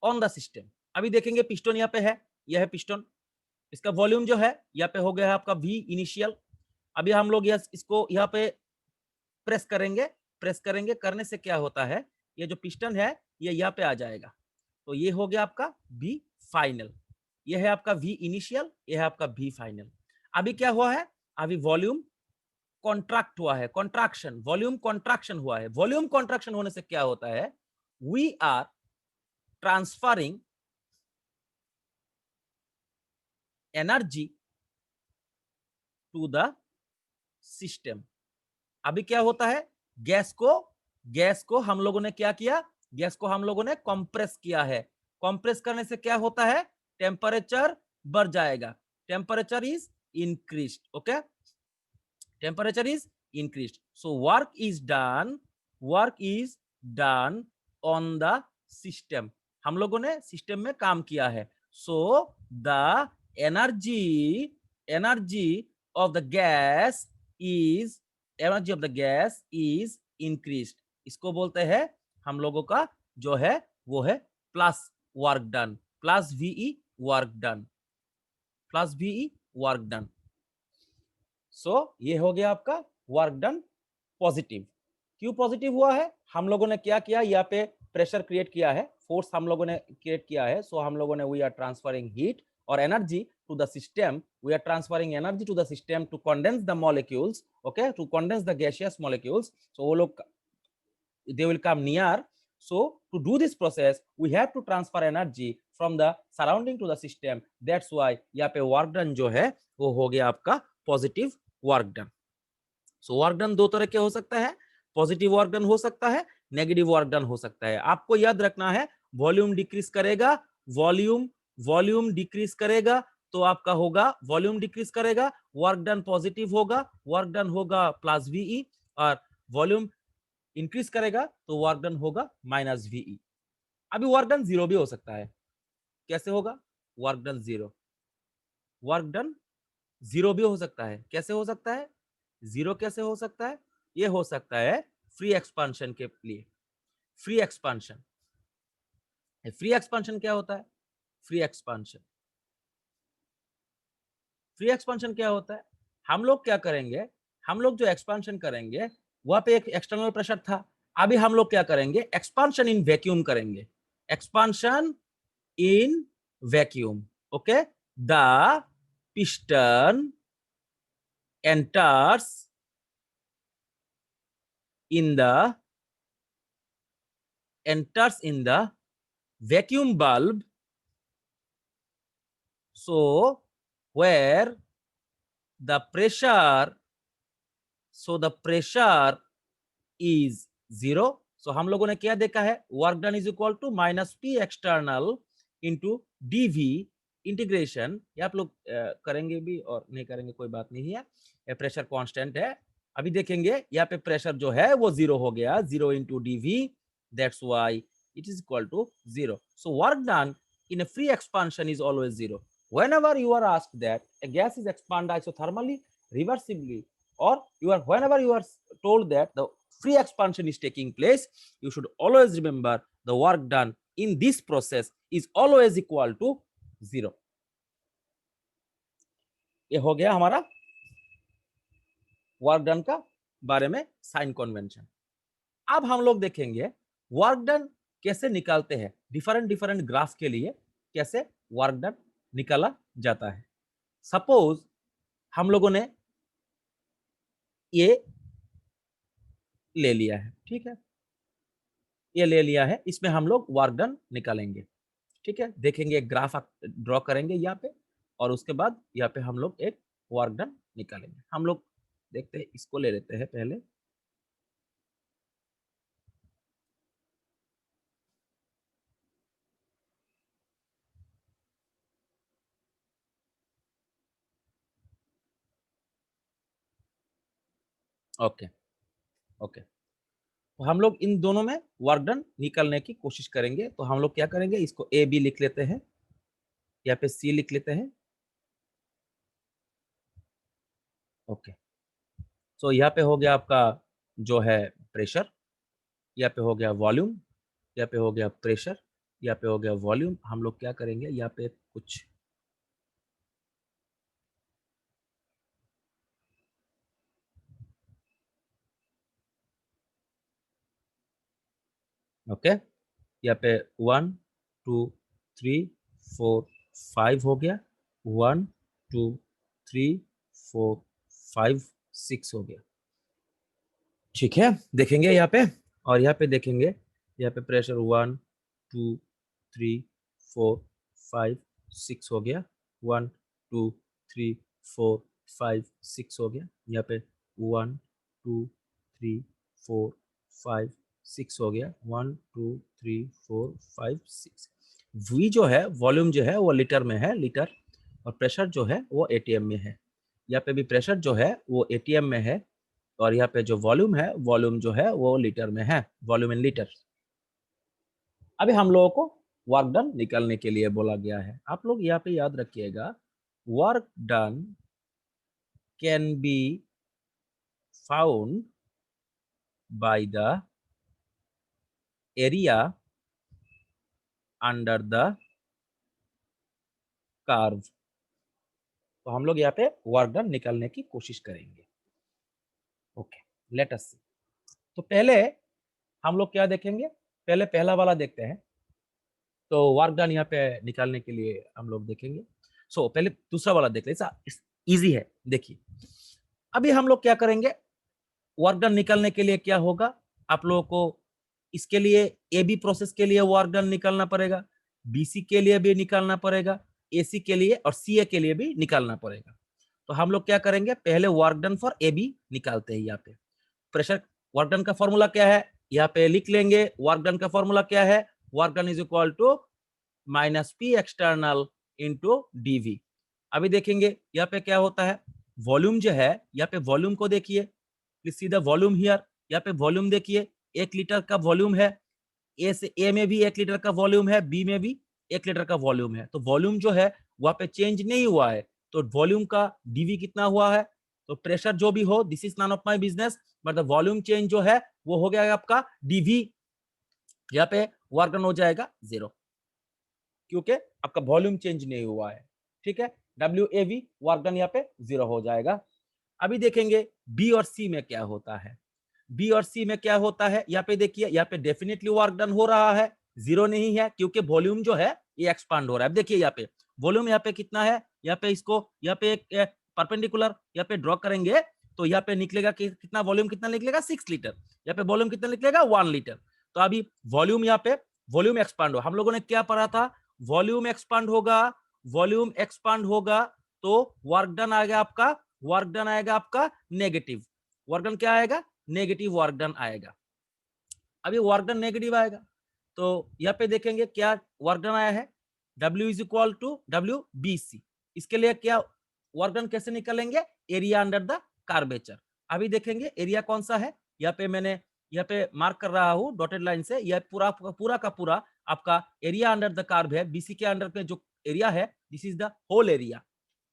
on the system. अभी देखेंगे पिस्टन यहाँ पे है, यह है पिस्टन, इसका वॉल्यूम जो है यहाँ पे हो गया है आपका वी इनिशियल। अभी हम लोग इसको यहाँ पे प्रेस करेंगे, प्रेस करेंगे, करने से क्या होता है, ये जो पिस्टन है ये यहाँ पे आ जाएगा, तो ये हो गया आपका वी फाइनल। ये है आपका वी इनिशियल, ये है आपका वी फाइनल। अभी क्या हुआ है, अभी वॉल्यूम कॉन्ट्रैक्ट हुआ है, कॉन्ट्रैक्शन, वॉल्यूम कॉन्ट्रैक्शन हुआ है। वॉल्यूम कॉन्ट्रैक्शन होने से क्या होता है, we are transferring energy to the system. अभी क्या होता है, गैस को हम लोगों ने क्या किया, गैस को हम लोगों ने कंप्रेस किया है। कंप्रेस करने से क्या होता है, टेम्परेचर बढ़ जाएगा, temperature is increased, okay, temperature is increased. So work is done on the system. हम लोगों ने सिस्टम में काम किया है। So the energy energy of the gas is energy of the gas is increased. इसको बोलते हैं हम लोगों का जो है वो है plus work done, plus ve work done, plus ve work done. So ये हो गया आपका वर्क डन पॉजिटिव। क्यों पॉजिटिव हुआ है, हम लोगों ने क्या किया, यहाँ पे प्रेशर क्रिएट किया है, फोर्स हम लोगों ने क्रिएट किया है। सो हम लोगों ने वी आर ट्रांसफरिंग हीट और energy to the system, we are transferring energy to the system to condense the molecules, okay, to condense the gaseous molecules. So वो लोग they will come near. So to do this process we have to transfer energy from the surrounding to the system. That's why यहाँ पे work done जो है वो हो गया आपका positive work done. So work done दो तरह के हो सकता है, पॉजिटिव वर्क डन हो सकता है, नेगेटिव वर्क डन हो सकता है। आपको याद रखना है वॉल्यूम डिक्रीज करेगा, वॉल्यूम डिक्रीज करेगा तो आपका होगा, वॉल्यूम डिक्रीज करेगा, वर्क डन पॉजिटिव होगा, वर्क डन होगा प्लस वीई, और वॉल्यूम इंक्रीज करेगा तो वर्क डन होगा माइनस वीई। अभी वर्क डन जीरो भी हो सकता है, कैसे होगा, work done zero, work done zero भी हो सकता है, कैसे हो सकता है, जीरो कैसे हो सकता है, ये हो सकता है फ्री एक्सपांशन के लिए। फ्री एक्सपांशन, फ्री एक्सपांशन क्या होता है, फ्री एक्सपांशन, फ्री एक्सपांशन क्या होता है, हम लोग क्या करेंगे, हम लोग जो एक्सपांशन करेंगे वहां पे एक एक्सटर्नल प्रेशर था, अभी हम लोग क्या करेंगे, एक्सपांशन इन वैक्यूम करेंगे, expansion in vacuum, okay, the piston enters in the vacuum bulb, so where the pressure, so the pressure is zero. So हम लोगों ने क्या देखा है, work done is equal to minus P external into dV integration. ये आप लोग करेंगे भी और नहीं करेंगे कोई बात नहीं है, प्रेशर कांस्टेंट है। अभी देखेंगे यहाँ पे प्रेशर जो है वो जीरो हो गया, zero into dV, that's why it is equal to zero. So work done in a free expansion is always zero. Whenever you are asked that a gas is expanded isothermally, reversibly, or whenever you are told that the free expansion is taking place, you should always remember the work done in this process is always equal to zero. ये हो गया हमारा work done का बारे में sign convention. अब हम लोग देखेंगे वर्क डन कैसे निकालते हैं, डिफरेंट डिफरेंट ग्राफ के लिए कैसे वर्क डन निकाला जाता है। सपोज हम लोगों ने ये ले लिया है, ठीक है, ये ले लिया है, इसमें हम लोग वर्क डन निकालेंगे, ठीक है, देखेंगे एक ग्राफ ड्रॉ करेंगे यहाँ पे और उसके बाद यहाँ पे हम लोग एक वर्क डन निकालेंगे। हम लोग देखते हैं, इसको ले लेते हैं पहले, ओके ओके, तो हम लोग इन दोनों में वर्क डन निकालने की कोशिश करेंगे। तो हम लोग क्या करेंगे, इसको ए बी लिख लेते हैं, यहाँ पे सी लिख लेते हैं, ओके। सो यहाँ पे हो गया आपका जो है प्रेशर, यहाँ पे हो गया वॉल्यूम, यहाँ पे हो गया प्रेशर, यहाँ पे हो गया वॉल्यूम। हम लोग क्या करेंगे, यहाँ पे कुछ ओके, यहाँ पे 1 2 3 4 5 हो गया, 1 2 3 4 5 6 हो गया। ठीक है, देखेंगे यहाँ पे, और यहाँ पे देखेंगे, यहाँ पे प्रेशर 1 2 3 4 5 6 हो गया, 1 2 3 4 5 6 हो गया। यहाँ पे 1 2 3 4 5 6 हो गया, 1 2 3 4 5 6। वी जो है, वॉल्यूम जो है वो लीटर में है, लीटर, और प्रेशर जो है वो एटीएम में है। यहाँ पे भी प्रेशर जो है वो एटीएम में है, और यहाँ पे जो वॉल्यूम है, वॉल्यूम जो है वो लीटर में है, वॉल्यूम इन लीटर। अभी हम लोगों को वर्क डन निकालने के लिए बोला गया है। आप लोग यहाँ पे याद रखिएगा, work done can be found by the area under the curve. तो हम लोग यहाँ पे वर्क डन निकालने की कोशिश करेंगे। ओके, लेट अस सी। तो पहले हम लोग क्या देखेंगे, पहले पहला वाला देखते हैं। तो वर्क डन यहाँ पे निकालने के लिए हम लोग देखेंगे। सो पहले दूसरा वाला देख ले, इजी है। देखिए, अभी हम लोग क्या करेंगे, वर्क डन निकालने के लिए क्या होगा, आप लोगों को इसके लिए ए बी प्रोसेस के लिए वर्क डन निकालना पड़ेगा, बीसी के लिए भी निकालना पड़ेगा, एसी के लिए और सीए के लिए भी निकालना पड़ेगा। तो हम लोग क्या करेंगे, पहले work done for A B निकालते हैं। यहाँ पे प्रेशर वर्क डन का फॉर्मूला क्या है, यहाँ पे लिख लेंगे। वर्क डन का फॉर्मूला क्या है, work done is equal to minus P external into dV. अभी देखेंगे यहाँ पे क्या होता है, वॉल्यूम जो है, यहाँ पे वॉल्यूम को देखिए, please see the volume here. यहाँ पे वॉल्यूम देखिए, 1 लीटर का वॉल्यूम है, ए से ए में भी 1 लीटर का वॉल्यूम है, बी में भी 1 लीटर का वॉल्यूम है। तो वॉल्यूम जो है वहां पे चेंज नहीं हुआ है, तो वॉल्यूम का डीवी कितना हुआ है। तो प्रेशर जो भी हो, this is none of my business, but the volume change जो है वो हो गया आपका डीवी। यहाँ पे वर्क डन हो जाएगा 0, क्योंकि आपका वॉल्यूम चेंज नहीं हुआ है। ठीक है, W A V work done यहाँ पे 0 हो जाएगा। अभी देखेंगे बी और सी में क्या होता है। बी और सी में क्या होता है, यहाँ पे देखिए, यहाँ पे डेफिनेटली वर्क डन हो रहा है, 0 नहीं है, क्योंकि वॉल्यूम जो है ये एक्सपांड हो रहा है। अब देखिए यहाँ पे वॉल्यूम यहाँ पे कितना है, यहाँ पे इसको यहाँ पे एक परपेंडिकुलर यहाँ पे ड्रॉ करेंगे, तो यहाँ पे निकलेगा कि कितना वॉल्यूम, कितना निकलेगा 6 लीटर। यहाँ पे वॉल्यूम कितना निकलेगा 1 लीटर। तो अभी वॉल्यूम यहाँ पे वॉल्यूम एक्सपांड हो, हम लोगों ने क्या पढ़ा था, वॉल्यूम एक्सपांड होगा, वॉल्यूम एक्सपांड होगा तो वर्क डन आएगा आपका, वर्क डन आएगा आपका नेगेटिव। वर्क डन क्या आएगा, नेगेटिव वर्क डन आएगा। अभी वर्क डन नेगेटिव आएगा, तो यहाँ पे देखेंगे क्या वर्क डन आया है, W is equal to W B C. इसके लिए क्या वर्क डन कैसे निकालेंगे, एरिया अंडर द कार्वेचर। अभी देखेंगे एरिया कौन सा है, यहाँ पे मैंने यहाँ पे मार्क कर रहा हूँ डॉटेड लाइन से, यह पूरा पूरा का पूरा आपका एरिया अंडर द कार्व है। बीसी के अंडर पे जो एरिया है, this is the whole area.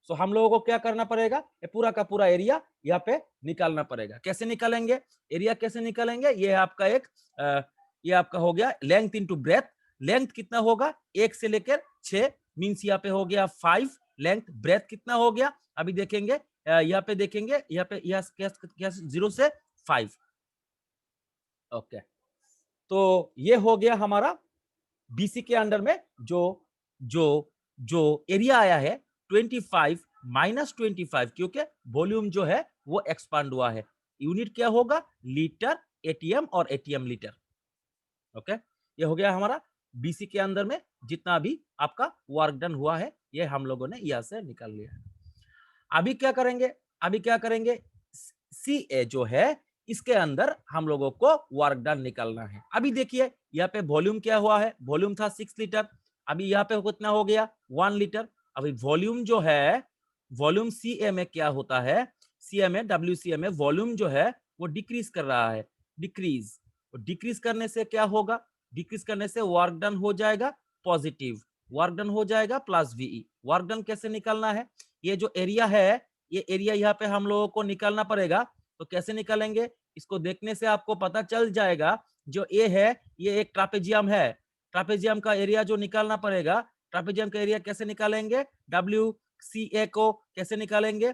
So हम लोगों को क्या करना पड़ेगा, ये पूरा का पूरा एरिया यहाँ पे निकालना पड़ेगा। कैसे निकालेंगे, एरिया कैसे निकालेंगे, ये आपका एक ये आपका हो गया लेंथ इंटू ब्रेथ। लेंथ कितना होगा, 1 से लेकर 6, मींस यहाँ पे हो गया 5 लेंथ। ब्रेथ कितना हो गया, अभी देखेंगे, यहाँ पे देखेंगे, यहाँ पे यहाँ 0 से 5। ओके, तो ये हो गया हमारा बीसी के अंडर में जो जो जो एरिया आया है 25 माइनस 25, क्योंकि वॉल्यूम जो है वो एक्सपांड हुआ है। यूनिट क्या होगा, लीटर एटीएम और एटीएम लीटर। ओके, ये हो गया हमारा बीसी के अंदर में जितना भी आपका वर्क डन हुआ है, ये हम लोगों ने यहां से निकाल लिया है। अभी क्या करेंगे, अभी क्या करेंगे, सी ए जो है इसके अंदर हम लोगों को वर्क डन निकालना है। अभी देखिए यहाँ पे वॉल्यूम क्या हुआ है, वॉल्यूम था 6 लीटर, अभी यहाँ पे कितना हो गया 1 लीटर। अभी वॉल्यूम जो है, वॉल्यूम सी ए में क्या होता है, सी ए में डब्ल्यू सी ए में वॉल्यूम जो है वो डिक्रीज कर रहा है, डिक्रीज। डिक्रीज करने से क्या होगा, डिक्रीज करने से वर्क डन हो जाएगा पॉजिटिव, वर्क डन हो जाएगा प्लस वीई। वर्क डन कैसे निकालना है, ये जो एरिया है, ये एरिया यहाँ पे हम लोगों को निकालना पड़ेगा। तो कैसे निकालेंगे, इसको देखने से आपको पता चल जाएगा, जो ए है ये एक ट्रापेजियम है, ट्रापेजियम का एरिया जो निकालना पड़ेगा, ट्रापेजियम का एरिया कैसे निकालेंगे, WCA को कैसे निकालेंगे,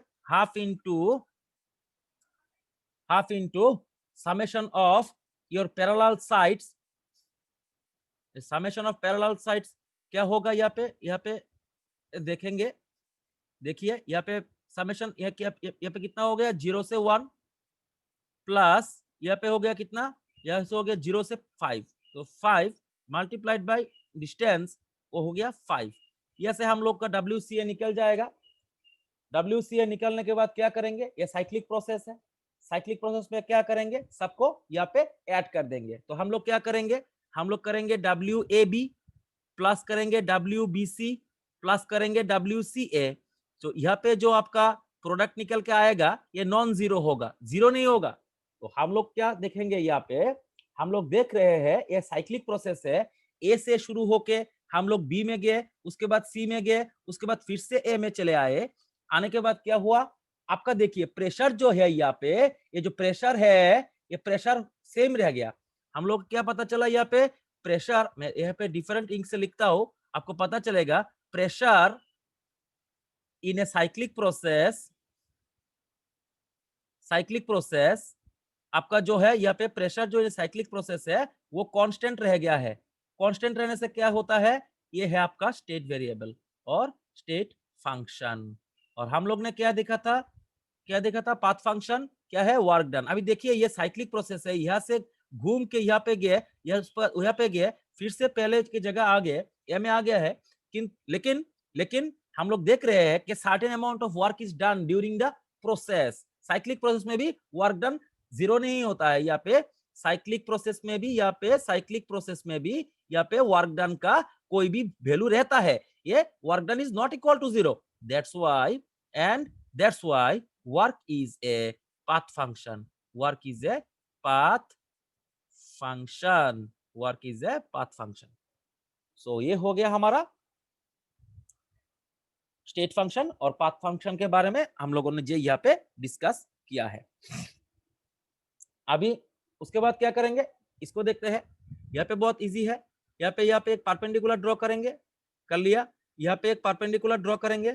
half into summation of your parallel sides, summation of parallel sides क्या होगा, यहाँ पे देखेंगे, देखिए यहाँ पे समेशन यहाँ पे कितना हो गया, 0 से 1 प्लस यहाँ पे हो गया कितना, यहाँ से हो गया 0 से 5, तो 5 मल्टीप्लाइड बाय डिस्टेंस वो हो गया 5। यहाँ से हम लोग का WCA निकल जाएगा। WCA निकलने के बाद क्या करेंगे, ये साइक्लिक प्रोसेस है, साइक्लिक प्रोसेस में क्या करेंगे, सबको यहाँ पे ऐड कर देंगे। तो हम लोग क्या करेंगे, हम लोग करेंगे WAB प्लस करेंगे WBC प्लस करेंगे WCA। तो यहाँ पे जो आपका प्रोडक्ट निकल के आएगा ये नॉन जीरो होगा, जीरो नहीं होगा। तो हम लोग क्या देखेंगे, यहाँ पे हम लोग देख रहे हैं ये साइक्लिक प्रोसेस है, ए से शुरू होके हम लोग बी में गए, उसके बाद सी में गए, उसके बाद फिर से ए में चले आए। आने के बाद क्या हुआ आपका, देखिए प्रेशर जो है यहाँ पे, ये जो प्रेशर है ये प्रेशर सेम रह गया। हम लोग क्या पता चला, यहाँ पे प्रेशर, मैं यहाँ पे डिफरेंट इंक से लिखता हूं, आपको पता चलेगा pressure in a cyclic process आपका जो है यहाँ पे प्रेशर जो साइक्लिक प्रोसेस है वो कांस्टेंट रह गया है। कांस्टेंट रहने से क्या होता है, ये है आपका स्टेट वेरिएबल और स्टेट फंक्शन। और हम लोग ने क्या देखा था, पाथ फंक्शन क्या है, वर्क डन। अभी देखिए ये साइक्लिक प्रोसेस है, यहाँ से घूम के यहाँ पे गए, यहाँ पे गए, फिर से पहले की जगह आ गए, ये में आ गया है, लेकिन हम लोग देख रहे हैं कि certain amount of work is done during the process. Cyclic process में भी वर्क डन जीरो नहीं होता है, यहाँ पे साइक्लिक प्रोसेस में भी यहाँ पे वर्क डन का कोई भी वैल्यू रहता है, ये work done is not equal to zero. That's why work is a path function, work is a path function। so ये हो गया हमारा स्टेट फंक्शन और पाथ फंक्शन के बारे में हम लोगों ने जो यहाँ पे डिस्कस किया है। अभी उसके बाद क्या करेंगे, इसको देखते हैं। यहाँ पे बहुत इजी है, यहाँ पे एक परपेंडिकुलर ड्रॉ करेंगे, कर लिया। यहाँ पे एक परपेंडिकुलर ड्रॉ करेंगे,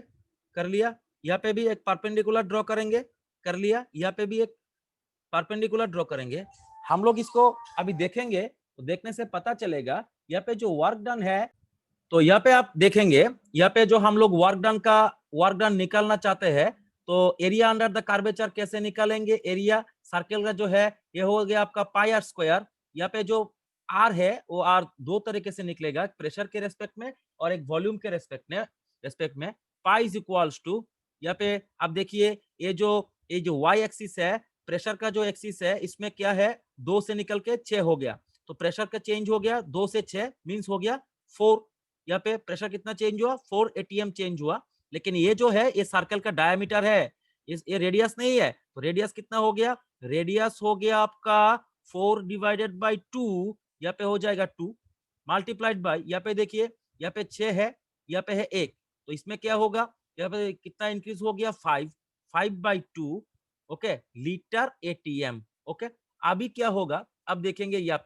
कर लिया। यहाँ पे भी एक परपेंडिकुलर ड्रॉ करेंगे, कर लिया। यहाँ पे भी एक परपेंडिकुलर ड्रॉ करेंगे। हम लोग इसको अभी देखेंगे तो देखने से पता चलेगा यहाँ पे जो वर्क डन है, तो यहाँ पे आप देखेंगे, यहाँ पे जो हम लोग वर्क डन निकालना चाहते हैं, तो एरिया अंडर द कर्वेचर कैसे निकालेंगे, एरिया सर्कल का जो है ये हो गया आपका पाई आर स्क्वायर। यहाँ पे जो आर है वो आर दो तरीके से निकलेगा, प्रेशर के रेस्पेक्ट में और एक वॉल्यूम के रेस्पेक्ट में। पाई इज इक्वल्स टू, यहाँ पे आप देखिए ये जो वाई एक्सिस है, प्रेशर का जो एक्सिस है, इसमें क्या है 2 से निकल के 6 हो गया, तो प्रेशर का चेंज हो गया 2 से 6 मींस हो गया 4। यहाँ पे प्रेशर कितना चेंज हुआ, 4 ATM चेंज हुआ। लेकिन ये जो है ये सर्कल का डायमीटर है, ये रेडियस नहीं है, तो रेडियस कितना हो गया, रेडियस हो गया आपका 4 डिवाइडेड बाई 2, यहाँ पे हो जाएगा 2 मल्टीप्लाइड बाई, यहाँ पे देखिए यहाँ पे 6 है, यहाँ पे है 1, तो इसमें क्या होगा, यहाँ पे कितना इंक्रीज हो गया 5/2 ओके लीटर ATM ओके। अभी क्या होगा, अब देखेंगे यहाँ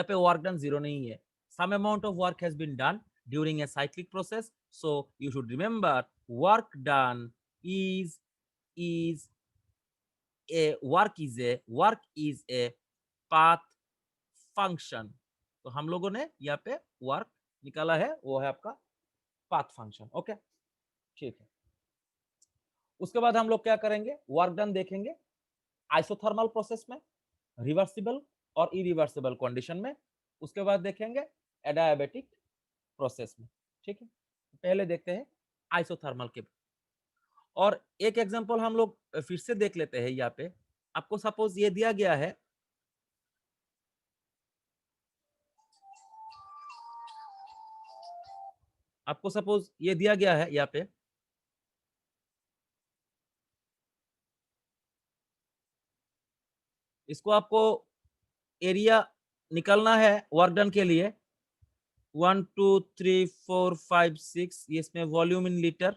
पे वर्क डन जीरो नहीं है, some amount of work has been done during a cyclic process, so you should remember work done is a path function। तो हम लोगों ने यहाँ पे वर्क निकाला है, वो है आपका पाथ फंक्शन ओके, ठीक है। उसके बाद हम लोग क्या करेंगे, वर्क डन देखेंगे आइसोथर्मल प्रोसेस में, रिवर्सिबल और इरिवर्सिबल कंडीशन में। उसके बाद देखेंगे एडियाबैटिक प्रोसेस में, ठीक है। पहले देखते हैं आइसोथर्मल के, और एक एग्जांपल हम लोग फिर से देख लेते हैं। यहाँ पे आपको सपोज ये दिया गया है, यहाँ पे इसको आपको एरिया निकालना है वर्क डन के लिए, 1 2 3 4 5 6, ये इसमें वॉल्यूम इन लीटर,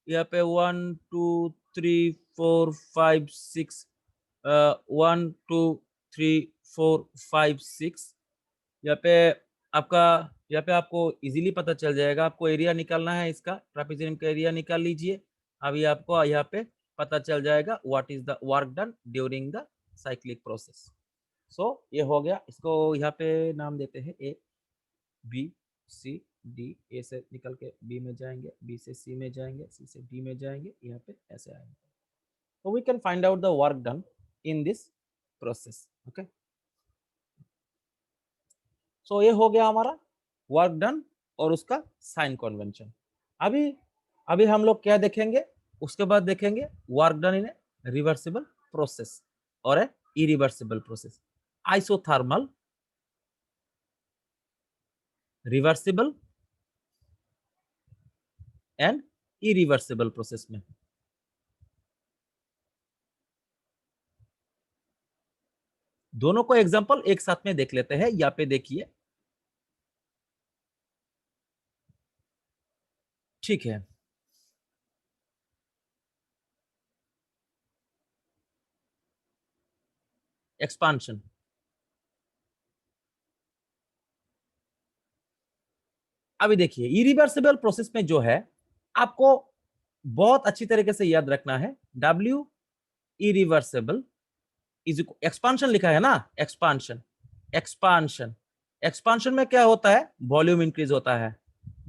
यहाँ पे 1 2 3 4 5 6 1 2 3 4 5 6 यहाँ पे आपका, यहाँ पे आपको इजीली पता चल जाएगा। आपको एरिया निकालना है, इसका ट्रापेजियम का एरिया निकाल लीजिए। अभी आपको यहाँ पे पता चल जाएगा what is the work done during the cyclic process. So ये हो गया। इसको यहाँ पे नाम देते हैं ए बी सी डी। ए से निकल के बी में जाएंगे, बी से सी में जाएंगे, सी से डी में जाएंगे, यहाँ पे ऐसे आएंगे। तो we can find out the work done in this process. Okay, so ये हो गया हमारा वर्क डन और उसका साइन कन्वेंशन। अभी अभी हम लोग क्या देखेंगे, उसके बाद देखेंगे work done in a reversible process और a irreversible process. Isothermal, reversible and irreversible process में दोनों को एग्जांपल एक साथ में देख लेते हैं। यहाँ पे देखिए, ठीक है। एक्सपांशन, अभी देखिए इरिवर्सिबल प्रोसेस में जो है आपको बहुत अच्छी तरीके से याद रखना है, W इरिवर्सिबल इज एक्सपांशन लिखा है ना, एक्सपांशन एक्सपांशन एक्सपांशन में क्या होता है, वॉल्यूम इंक्रीज होता है।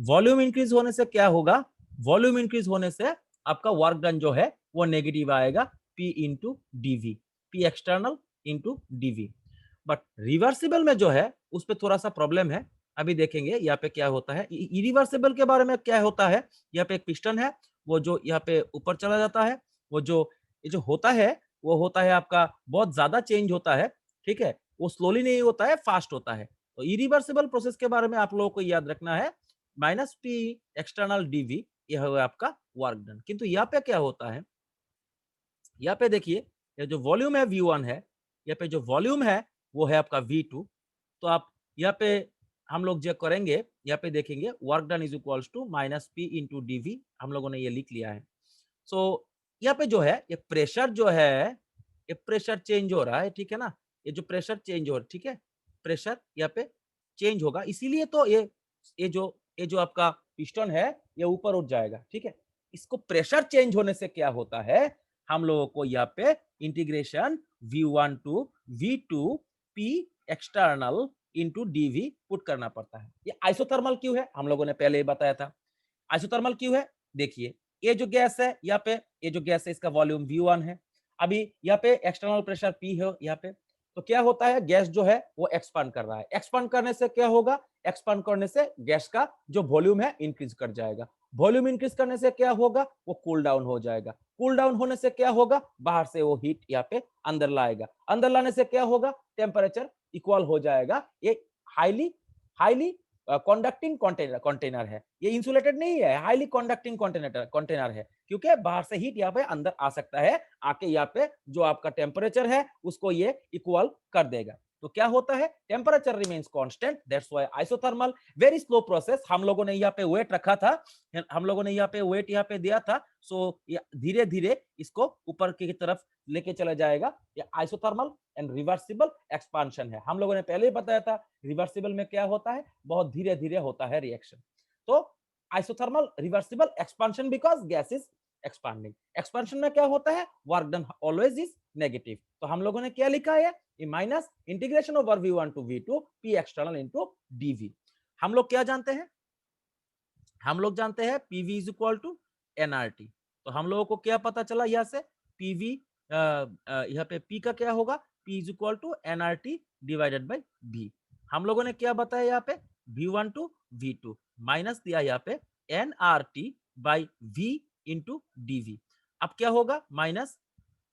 वॉल्यूम इंक्रीज होने से क्या होगा, वॉल्यूम इंक्रीज होने से आपका वर्क डन जो है वो नेगेटिव आएगा, P into dV, P external into dV. But reversible में जो है उस पर थोड़ा सा प्रॉब्लम है। अभी देखेंगे यहाँ पे क्या होता है। इरिवर्सिबल के बारे में क्या होता है, यहाँ पे एक पिस्टन है, वो जो यहाँ पे ऊपर चला जाता है, वो जो ये जो होता है वो होता है आपका बहुत ज्यादा चेंज होता है, ठीक है। वो स्लोली नहीं होता है, फास्ट होता है। तो इरिवर्सिबल प्रोसेस के बारे में आप लोगों को याद रखना है, -P एक्सटर्नल डीवी, यह है आपका वर्क डन। किंतु यहाँ पे क्या होता है, यहाँ पे देखिए ये जो वॉल्यूम है V1 है, यहाँ पे जो वॉल्यूम है वो है आपका V2। तो आप यहाँ पे हम लोग जो करेंगे, यहाँ पे देखेंगे work done is equals to -P into dV, हम लोगों ने ये लिख लिया है। सो यहाँ पे जो है ये प्रेशर जो है, ये प्रेशर चेंज हो रहा है, ठीक है ना। ये जो प्रेशर चेंज हो रहा है, ठीक है, प्रेशर यहाँ पे चेंज होगा, इसीलिए तो ये जो आपका पिस्टन है ये ऊपर उठ जाएगा, ठीक है। इसको प्रेशर चेंज होने से क्या होता है, हम लोगों को यहाँ पे integration V1 to V2 P external into dV put करना पड़ता है। ये आइसोथर्मल क्यों है, हम लोगों ने पहले ही बताया था। आइसोथर्मल क्यों है, देखिए ये जो गैस है यहाँ पे, ये जो गैस है इसका वॉल्यूम V1 है, अभी यहाँ पे एक्सटर्नल प्रेशर P है यहाँ पे। तो क्या होता है, गैस जो है वो एक्सपांड कर रहा है। एक्सपांड करने से क्या होगा, एक्सपांड करने से गैस का जो वॉल्यूम है इंक्रीज कर जाएगा। वॉल्यूम इंक्रीज करने से क्या होगा, वो कूल डाउन हो जाएगा। कूल डाउन होने से क्या होगा, बाहर से वो हीट यहाँ पे अंदर लाएगा। अंदर लाने से क्या होगा, टेम्परेचर इक्वल हो जाएगा। ये हाईली हाईली कंडक्टिंग कंटेनर है, ये इंसुलेटेड नहीं है, हाईली कंडक्टिंग कंटेनर है, क्योंकि बाहर से हीट यहाँ पे अंदर आ सकता है, आके यहाँ पे जो आपका टेम्परेचर है उसको ये इक्वल कर देगा। तो क्या होता है, temperature remains constant, that's why isothermal. Very slow process, हम लोगों ने यहाँ पे वेट रखा था, हम लोगों ने यहाँ पे वेट यहाँ पे दिया था। सो धीरे धीरे इसको ऊपर की तरफ लेके चला जाएगा। ये आइसोथर्मल एंड रिवर्सिबल एक्सपांशन है, हम लोगों ने पहले ही बताया था। रिवर्सिबल में क्या होता है, बहुत धीरे धीरे होता है रिएक्शन। तो isothermal reversible expansion because gas is expanding. Expansion में क्या होता है, work done always is negative. तो हम लोगों ने क्या लिखा है, minus integration over V1 to V2 P external into dV. हम लोग क्या जानते हैं, हम लोग जानते हैं PV is equal to NRT. तो हम लोगों को क्या पता चला यहाँ से, PV यहाँ पे P का क्या होगा, P is equal to NRT divided by V। हम लोगों ने क्या बताया यहाँ पे, V1 टू V2 माइनस दिया यहाँ पे NRT by V into dV. अब क्या होगा, माइनस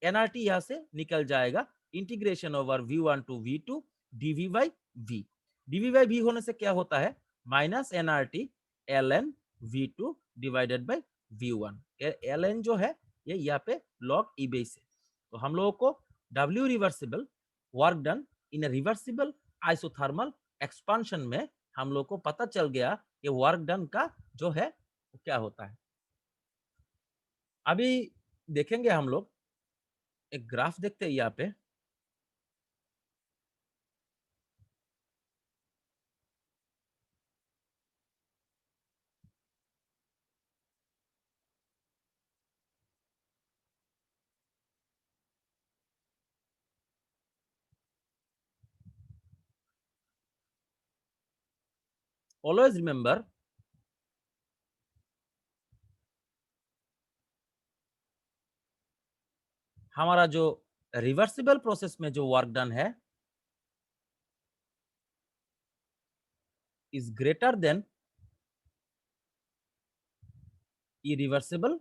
एनआरटी यहाँ से निकल जाएगा, integration over V1 to V2 dV by V। DV by V होने से क्या होता है, minus NRT ln V2 divided by V1। ln जो है ये यहाँ पे log ई बेस है। तो हम लोगों को W रिवर्सिबल वर्क डन इन रिवर्सिबल आइसोथर्मल एक्सपांशन में हम लोग को पता चल गया ये वर्क डन का जो है वो क्या होता है। अभी देखेंगे हम लोग एक ग्राफ देखते हैं यहाँ पे। ऑलवेज रिमेंबर हमारा जो रिवर्सिबल प्रोसेस में जो वर्क डन है is greater than irreversible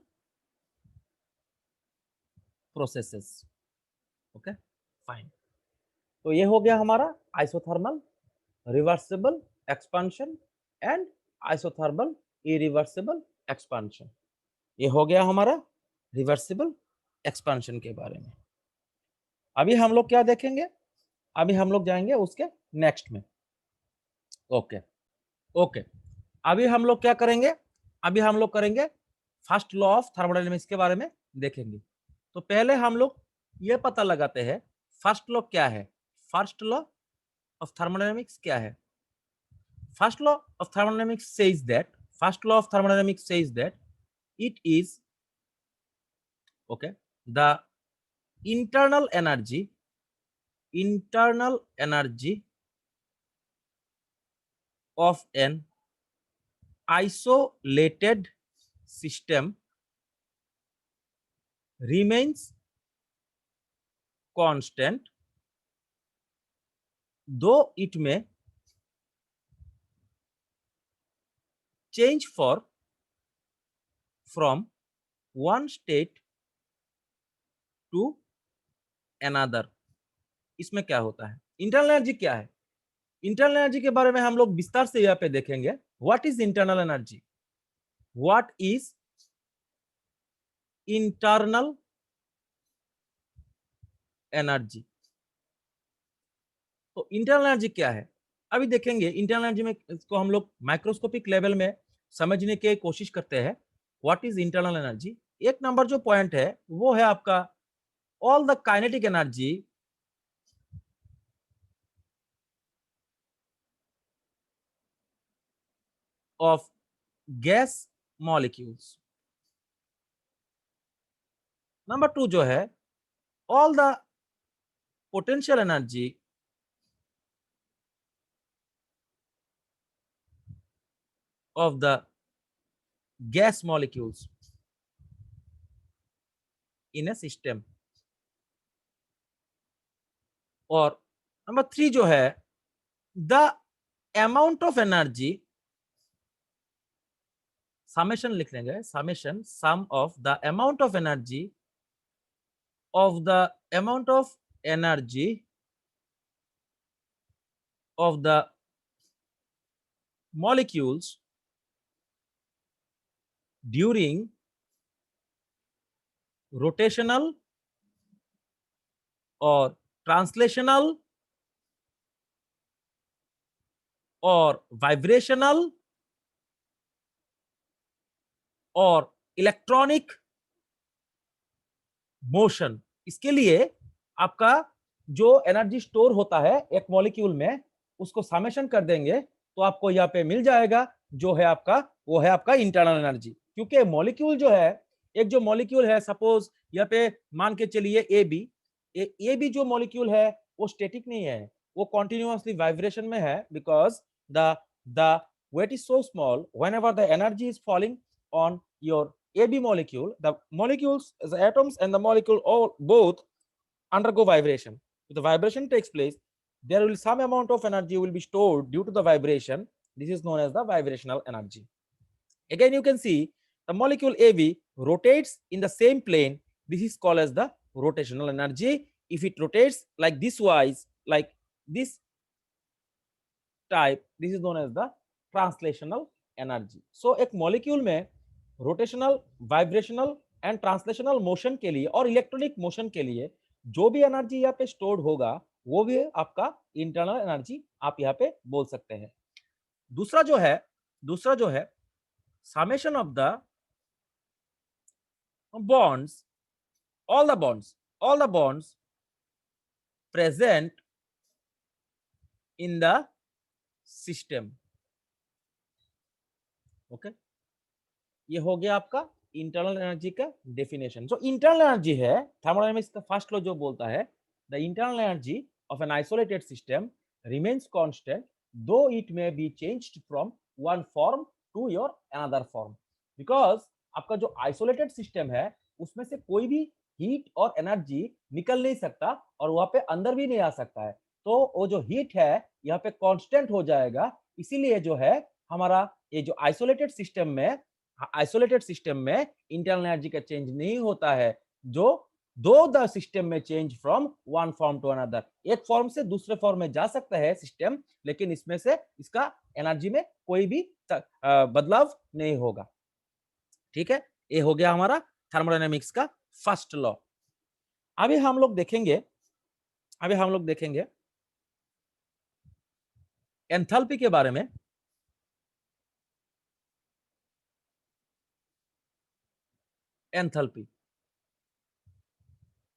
processes. Okay, fine. तो ये हो गया हमारा isothermal reversible expansion and isothermal irreversible expansion. ये हो गया हमारा रिवर्सिबल एक्सपांशन के बारे में। अभी हम लोग क्या देखेंगे, अभी हम लोग जाएंगे उसके नेक्स्ट में। ओके ओके, अभी हम लोग क्या करेंगे, अभी हम लोग करेंगे फर्स्ट लॉ ऑफ थर्मोडायनेमिक्स के बारे में देखेंगे। तो पहले हम लोग ये पता लगाते हैं फर्स्ट लॉ क्या है। फर्स्ट लॉ ऑफ थर्मोडायनेमिक्स क्या है? First law of thermodynamics says that, first law of thermodynamics says that it is okay the internal energy of an isolated system remains constant though it may change from one state to another। इसमें क्या होता है, internal energy क्या है? Internal energy के बारे में हम लोग विस्तार से यहाँ पे देखेंगे। What is internal energy? What is internal energy? तो इंटरनल एनर्जी क्या है अभी देखेंगे। इंटरनल एनर्जी में इसको हम लोग माइक्रोस्कोपिक लेवल में समझने की कोशिश करते हैं। What is internal energy? एक नंबर जो पॉइंट है वो है आपका all the kinetic energy of gas molecules. Number two जो है all the potential energy of the gas molecules in a system। और नंबर थ्री जो है the amount of energy, summation लिख लेंगे, summation sum of the amount of energy of the molecules during rotational or translational और vibrational और electronic motion. इसके लिए आपका जो एनर्जी स्टोर होता है एक मॉलिक्यूल में, उसको समेशन कर देंगे तो आपको यहाँ पे मिल जाएगा जो है आपका, वो है आपका इंटरनल एनर्जी। क्योंकि मॉलिक्यूल जो है, एक जो मॉलिक्यूल है सपोज यहाँ पे मान के चलिए ए बी जो मॉलिक्यूल है वो स्टैटिक नहीं है, वो कॉन्टिन्यूअसली वाइब्रेशन में है। Because the weight is so small, whenever the energy is falling on your AB molecule, the molecules, the atoms and the molecule all both undergo vibration. If the vibration takes place, there will some amount of energy will be stored due to the vibration. This is known as the vibrational energy. Again, you can see the molecule AB rotates in the same plane. This is called as the rotational energy. If it rotates like this wise, like this type, this is known as the translational energy. So एक molecule में rotational, vibrational and translational motion के लिए और electronic motion के लिए जो भी energy यहाँ पे स्टोर्ड होगा वो भी आपका इंटरनल एनर्जी आप यहाँ पे बोल सकते हैं। दूसरा जो है summation of the bonds, all the bonds present in the system। Okay, ये हो गया आपका इंटरनल एनर्जी का डेफिनेशन। जो इंटरनल एनर्जी है थर्मोडायनामिक्स का फर्स्ट लॉ जो बोलता है the internal energy of an isolated system remains constant though it may be changed from one form to your another form, because आपका जो आइसोलेटेड सिस्टम है उसमें से कोई भी हीट और एनर्जी निकल नहीं सकता और वहां पे अंदर भी नहीं आ सकता है, तो वो जो हीट है यहाँ पे कांस्टेंट हो जाएगा। इसीलिए जो है हमारा ये जो आइसोलेटेड सिस्टम में इंटरनल एनर्जी का चेंज नहीं होता है, जो दो द सिस्टम में change from one form to another, एक फॉर्म से दूसरे फॉर्म में जा सकता है सिस्टम, लेकिन इसमें से इसका एनर्जी में कोई भी बदलाव नहीं होगा। ठीक है, ये हो गया हमारा थर्मोडायनेमिक्स का फर्स्ट लॉ। अभी हम लोग देखेंगे एंथैल्पी के बारे में। एंथैल्पी,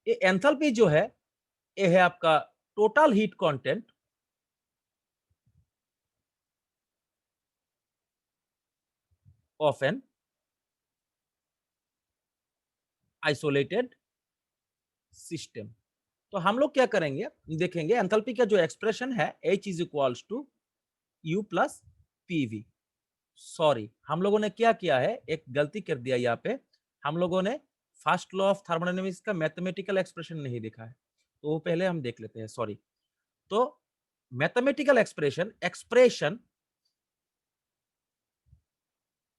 ये एंथैल्पी जो है ये है आपका total heat content of an isolated system. तो हम लोग क्या करेंगे, देखेंगे एंथैल्पी का जो एक्सप्रेशन है H is equals to U plus PV. Sorry, हम लोगों ने क्या किया है, एक गलती कर दिया यहाँ पे, हम लोगों ने फर्स्ट लॉ ऑफ थर्मोडायनेमिक्स का मैथमेटिकल एक्सप्रेशन नहीं देखा है, तो वो पहले हम देख लेते हैं। सॉरी, तो mathematical expression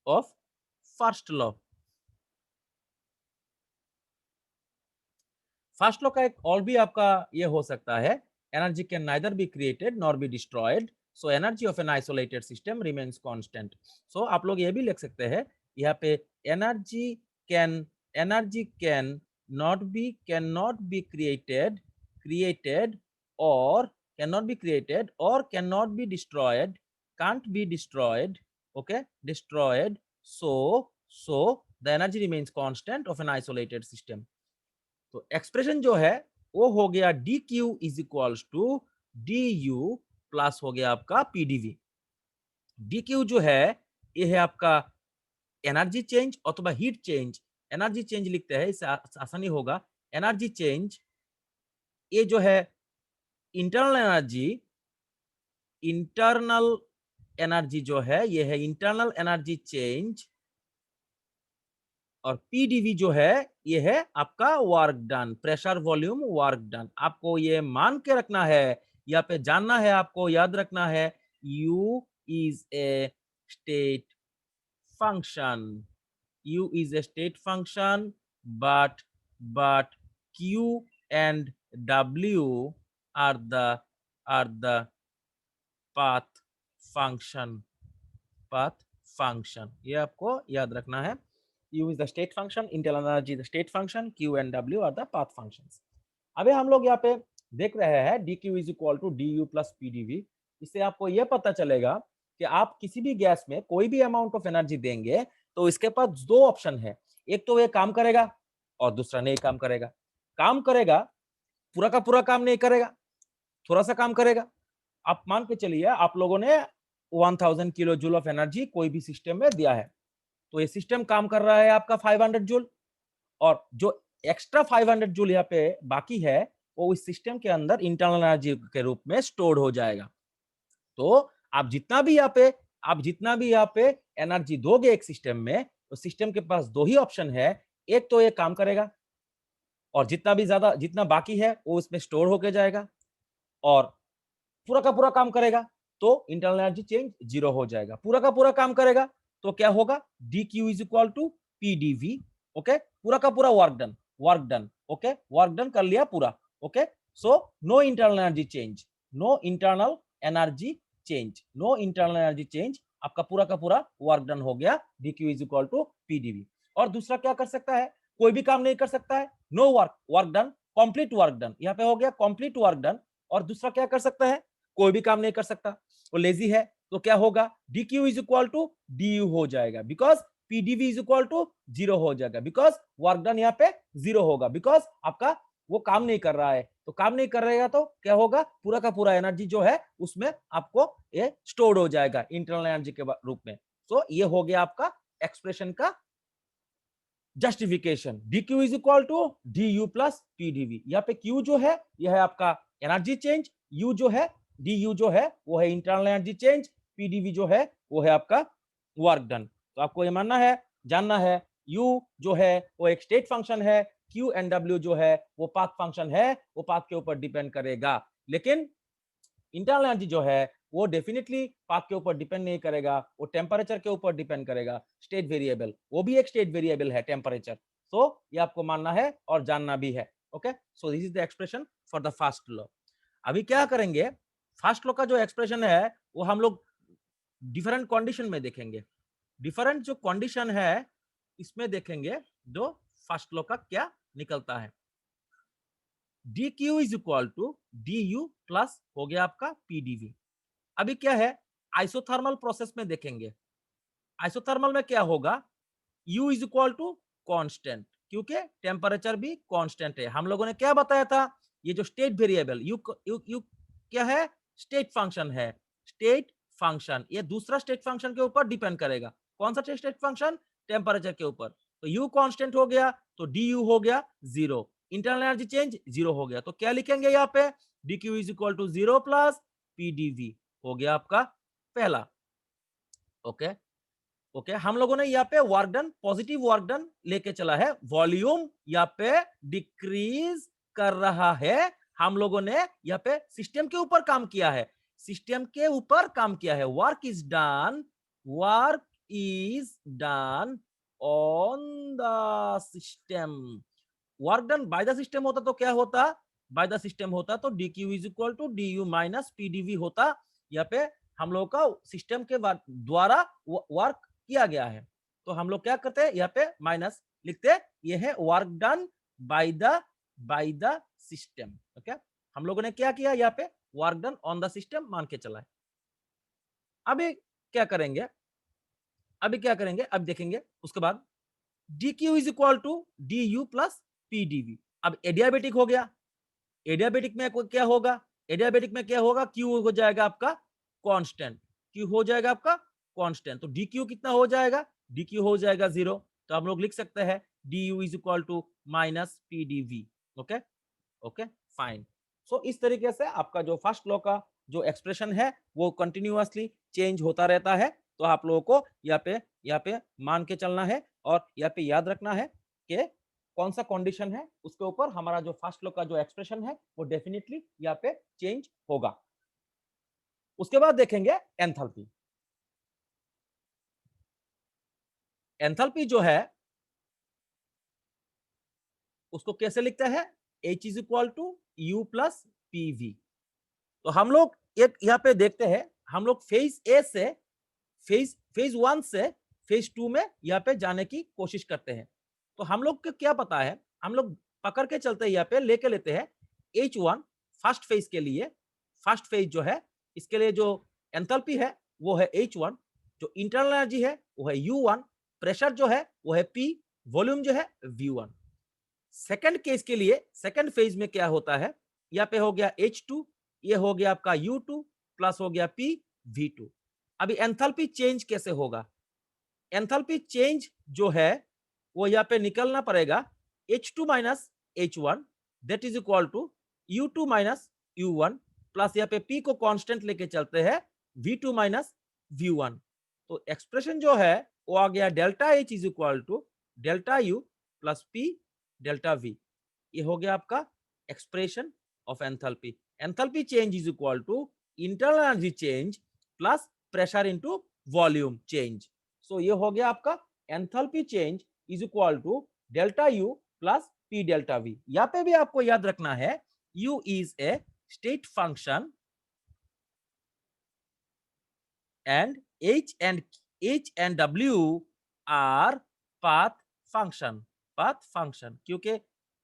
of first law. First law का एक और भी आपका ये हो सकता है, energy can neither be created nor be destroyed, so energy of an isolated system remains constant. So आप लोग ये भी लिख सकते हैं यहाँ पे, energy can not be created और can not be destroyed, can't be destroyed, okay, destroyed, so the energy remains constant of an isolated system। तो एक्सप्रेशन जो है वो हो गया D Q is equals to D U plus हो गया आपका पीडीवी। डी क्यू जो है ये है आपका एनर्जी चेंज अथवा हीट चेंज, एनर्जी चेंज लिखते हैं इससे आसानी होगा। एनर्जी चेंज ये जो है इंटरनल एनर्जी जो है ये है इंटरनल एनर्जी चेंज, और पीडीवी जो है ये है आपका work done, pressure volume work done. आपको ये मान के रखना है, यहाँ पे जानना है, आपको याद रखना है, U इज ए स्टेट फंक्शन, U इज a state function, but Q and W are the path function। ये आपको याद रखना है। U is the state function, internal energy is the state function, Q and W are the path functions। अभी हम लोग यहाँ पे देख रहे हैं dq is equal to du plus pdv। इससे आपको यह पता चलेगा कि आप किसी भी गैस में कोई भी अमाउंट ऑफ एनर्जी देंगे तो इसके पास दो ऑप्शन है, एक तो ये काम करेगा और दूसरा नहीं काम करेगा। काम करेगा, पूरा का पूरा काम नहीं करेगा, थोड़ा सा काम करेगा। आप मान के चलिए आप लोगों ने 1000 किलो जूल ऑफ एनर्जी कोई भी सिस्टम में दिया है, तो ये सिस्टम काम कर रहा है आपका 500 जूल, और जो एक्स्ट्रा 500 जूल यहाँ पे बाकी है वो इस सिस्टम के अंदर इंटरनल एनर्जी के रूप में स्टोर हो जाएगा। तो आप जितना भी यहाँ पे एनर्जी दोगे एक सिस्टम में, तो सिस्टम के पास दो ही ऑप्शन है, एक तो ये काम करेगा और जितना बाकी है वो उसमें स्टोर होके जाएगा, और पूरा का पूरा काम करेगा तो इंटरनल एनर्जी चेंज 0 हो जाएगा। पूरा का पूरा काम करेगा तो क्या होगा, dq is equal to pdv। Okay, पूरा का पूरा work done, okay, work done कर लिया पूरा। Okay, so no internal energy change, आपका पूरा का पूरा वर्क डन हो गया, dq is equal to pdv। और दूसरा क्या कर सकता है, कोई भी काम नहीं कर सकता है, no work done, complete work done, यहाँ पे हो गया कंप्लीट वर्क डन। और दूसरा क्या कर सकता है, कोई भी काम नहीं कर सकता, वो लेजी है, तो क्या होगा, dq is equal to du हो जाएगा, because pdv is equal to 0 हो जाएगा, बिकॉज वर्क डन यहाँ पे 0 होगा, बिकॉज आपका वो काम नहीं कर रहा है। तो काम नहीं कर रहेगा तो क्या होगा, पूरा का पूरा एनर्जी जो है उसमें आपको ये स्टोर्ड हो जाएगा इंटरनल एनर्जी के रूप में। तो ये हो गया आपका एक्सप्रेशन का justification, dq is equal to du plus pdv। यहाँ पे q जो है यह है आपका एनर्जी चेंज, u जो है du जो है वो है इंटरनल एनर्जी चेंज, पीडीवी जो है वो है आपका वर्क डन। तो आपको ये मानना है, जानना है, यू जो है वो एक स्टेट फंक्शन है, क्यू एंड डब्ल्यू जो है वो पाथ फंक्शन है, वो पाथ के ऊपर डिपेंड करेगा। लेकिन इंटरनल एनर्जी जो है वो डेफिनेटली पाथ के ऊपर डिपेंड नहीं करेगा, वो टेम्परेचर के ऊपर डिपेंड करेगा, स्टेट वेरिएबल, वो भी एक स्टेट वेरिएबल है टेम्परेचर। सो ये आपको मानना है और जानना भी है। Okay, so this is the expression for the first law. अभी क्या करेंगे, फर्स्ट लॉ का जो एक्सप्रेशन है वो हम लोग डिफरेंट कंडीशन में देखेंगे। डिफरेंट जो कंडीशन है इसमें देखेंगे जो फर्स्ट लॉ का क्या निकलता है। dq is equal to du plus हो गया आपका pdv। अभी क्या है, आइसोथर्मल प्रोसेस में देखेंगे। आइसोथर्मल में क्या होगा, u is equal to constant, क्योंकि टेम्परेचर भी कांस्टेंट है। हम लोगों ने क्या बताया था, ये जो स्टेट वेरिएबल यू क्या है, स्टेट फंक्शन है। स्टेट फंक्शन ये दूसरा स्टेट फंक्शन के ऊपर डिपेंड करेगा। कौन सा स्टेट फंक्शन, टेम्परेचर के ऊपर। तो u कांस्टेंट हो गया तो du हो गया 0, इंटरनल एनर्जी चेंज 0 हो गया। तो क्या लिखेंगे यहाँ पे, dq is equal to 0 plus pdv हो गया आपका पहला। ओके ओके, हम लोगों ने यहाँ पे work done, positive work done लेके चला है, वॉल्यूम यहाँ पे डिक्रीज कर रहा है। हम लोगों ने यहाँ पे सिस्टम के ऊपर काम किया है, सिस्टम के ऊपर काम किया है। Work is done, work is done on the system. Work done by the system होता तो क्या होता, बाय द सिस्टम होता तो dq is equal to du minus pdv होता। यहाँ पे हम लोग का सिस्टम के द्वारा वर्क किया गया है, तो हम लोग क्या करते हैं यहाँ पे माइनस लिखते हैं, ये है work done by the system. Okay, हम लोगों ने क्या किया, यहाँ पे work done on the system मान के चला है। अभी क्या करेंगे, अभी क्या करेंगे, अब देखेंगे उसके बाद dq is equal to du plus pdv। अब एडियाबेटिक हो गया, एडियाबेटिक में क्या होगा, एडियाबेटिक में क्या होगा, q हो जाएगा आपका कांस्टेंट, q हो जाएगा आपका कांस्टेंट। तो dq कितना हो जाएगा, dq हो जाएगा 0। तो हम लोग लिख सकते हैं du is equal to minus pdv। Okay okay fine. So इस तरीके से आपका जो फर्स्ट लॉ का जो एक्सप्रेशन है वो कंटिन्यूअसली चेंज होता रहता है। तो आप लोगों को यहाँ पे मान के चलना है और यहाँ पे याद रखना है कि कौन सा कंडीशन है, उसके ऊपर हमारा जो फर्स्ट लॉ का जो एक्सप्रेशन है वो डेफिनेटली यहाँ पे चेंज होगा। उसके बाद देखेंगे एंथैल्पी। एंथैल्पी जो है उसको कैसे लिखते हैं, H is equal to U plus PV. तो हम लोग एक यहाँ पे देखते हैं, हम लोग फेज ए से फेज 1 से फेज 2 में यहाँ पे जाने की कोशिश करते हैं। तो हम लोग को क्या पता है, हम लोग पकड़ के चलते हैं, यहाँ पे लेके लेते हैं H1 फर्स्ट फेज के लिए। फर्स्ट फेज जो है इसके लिए जो एंथैल्पी है वो है H1, जो इंटरनल एनर्जी है वो है U1, प्रेशर जो है वो है P, वॉल्यूम जो है V1। सेकंड केस के लिए सेकंड फेज में क्या होता है, यहाँ पे हो गया H2, ये हो गया आपका U2 प्लस हो गया P V2। अभी एंथैल्पी चेंज कैसे होगा, एंथैल्पी चेंज जो है वो यहाँ पे निकलना पड़ेगा H2 minus H1 that is equal to U2 minus U1 plus यहाँ पे P को कांस्टेंट लेके चलते हैं V2 माइनस V1। तो एक्सप्रेशन जो है वो आ गया delta H is equal to delta U plus P delta V। ये हो गया आपका expression of enthalpy. Enthalpy change is equal to internal energy change plus pressure into volume change. So ये हो गया आपका enthalpy change is equal to delta U plus P delta V। यहाँ पे भी आपको याद रखना है U इज a state function and H and W are path function, path function। क्योंकि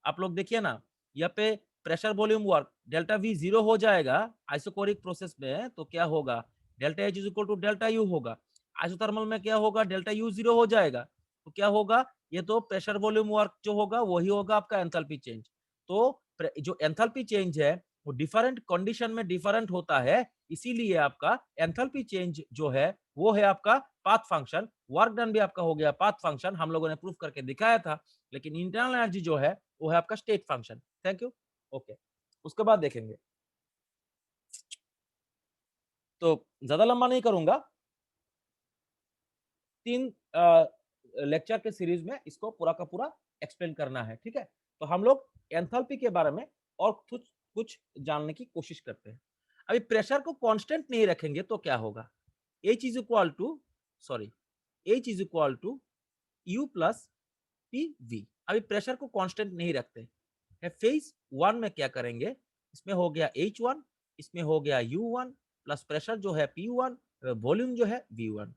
आप लोग देखिए ना, यहाँ पे pressure volume work delta V 0 हो जाएगा आइसोकोरिक प्रोसेस में, तो क्या होगा, delta H is equal to delta U होगा। आइसोथर्मल में क्या होगा, डेल्टा U 0 हो जाएगा, तो क्या होगा, ये तो प्रेशर वॉल्यूम वर्क जो होगा वही होगा आपका एंथैल्पी चेंज। तो जो एंथैल्पी चेंज है वो डिफरेंट कंडीशन में डिफरेंट होता है, इसीलिए आपका एंथैल्पी चेंज जो है वो है आपका पाथ फंक्शन। वर्क डन भी आपका हो गया पाथ फंक्शन, हम लोगों ने प्रूफ करके दिखाया था। लेकिन इंटरनल एनर्जी जो है वो है आपका state function. Thank you. Okay, उसके बाद देखेंगे तो ज्यादा लंबा नहीं करूंगा, 3 लेक्चर के सीरीज में इसको पूरा का पूरा एक्सप्लेन करना है, ठीक है। तो हम लोग एंथैल्पी के बारे में और कुछ कुछ जानने की कोशिश करते हैं। अभी प्रेशर को कांस्टेंट नहीं रखेंगे तो क्या होगा, H is equal to sorry H is equal to U plus PV। अभी प्रेशर को कांस्टेंट नहीं रखते है। फेज 1 में क्या करेंगे, इसमें हो गया H1, इसमें हो गया U1 प्लस प्रेशर जो है P1, वॉल्यूम जो है V1।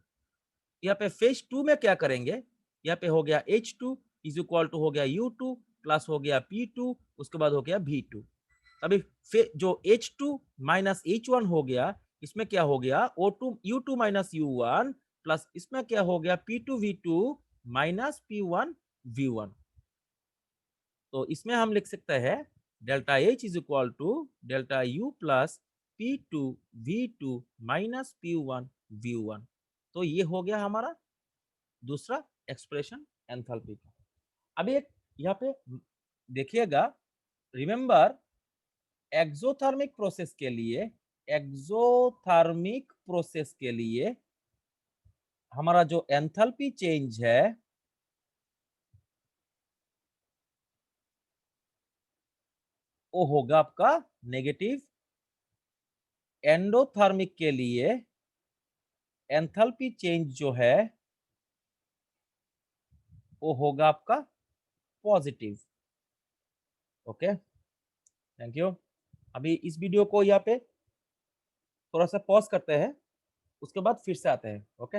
यहाँ पे फेज 2 में क्या करेंगे, यहाँ पे हो गया H2 इज इक्वल टू हो गया U2 प्लस हो गया P2, उसके बाद हो गया V2। अभी जो H2 माइनस H1 हो गया, इसमें क्या हो गया O2 U2 minus U1 plus इसमें क्या हो गया P2 V2 minus P1 V1। तो इसमें हम लिख सकते हैं delta H is equal to delta U plus P2 V2 minus P1 V1। तो ये हो गया हमारा दूसरा एक्सप्रेशन एंथैल्पी का। अभी एक यहाँ पे देखिएगा, रिमेंबर एक्सोथर्मिक प्रोसेस के लिए हमारा जो एंथैल्पी चेंज है वो होगा आपका नेगेटिव। एंडोथर्मिक के लिए एंथैल्पी चेंज जो है वो होगा आपका पॉजिटिव। Okay, thank you. अभी इस वीडियो को यहाँ पे थोड़ा सा पॉज करते हैं, उसके बाद फिर से आते हैं। Okay,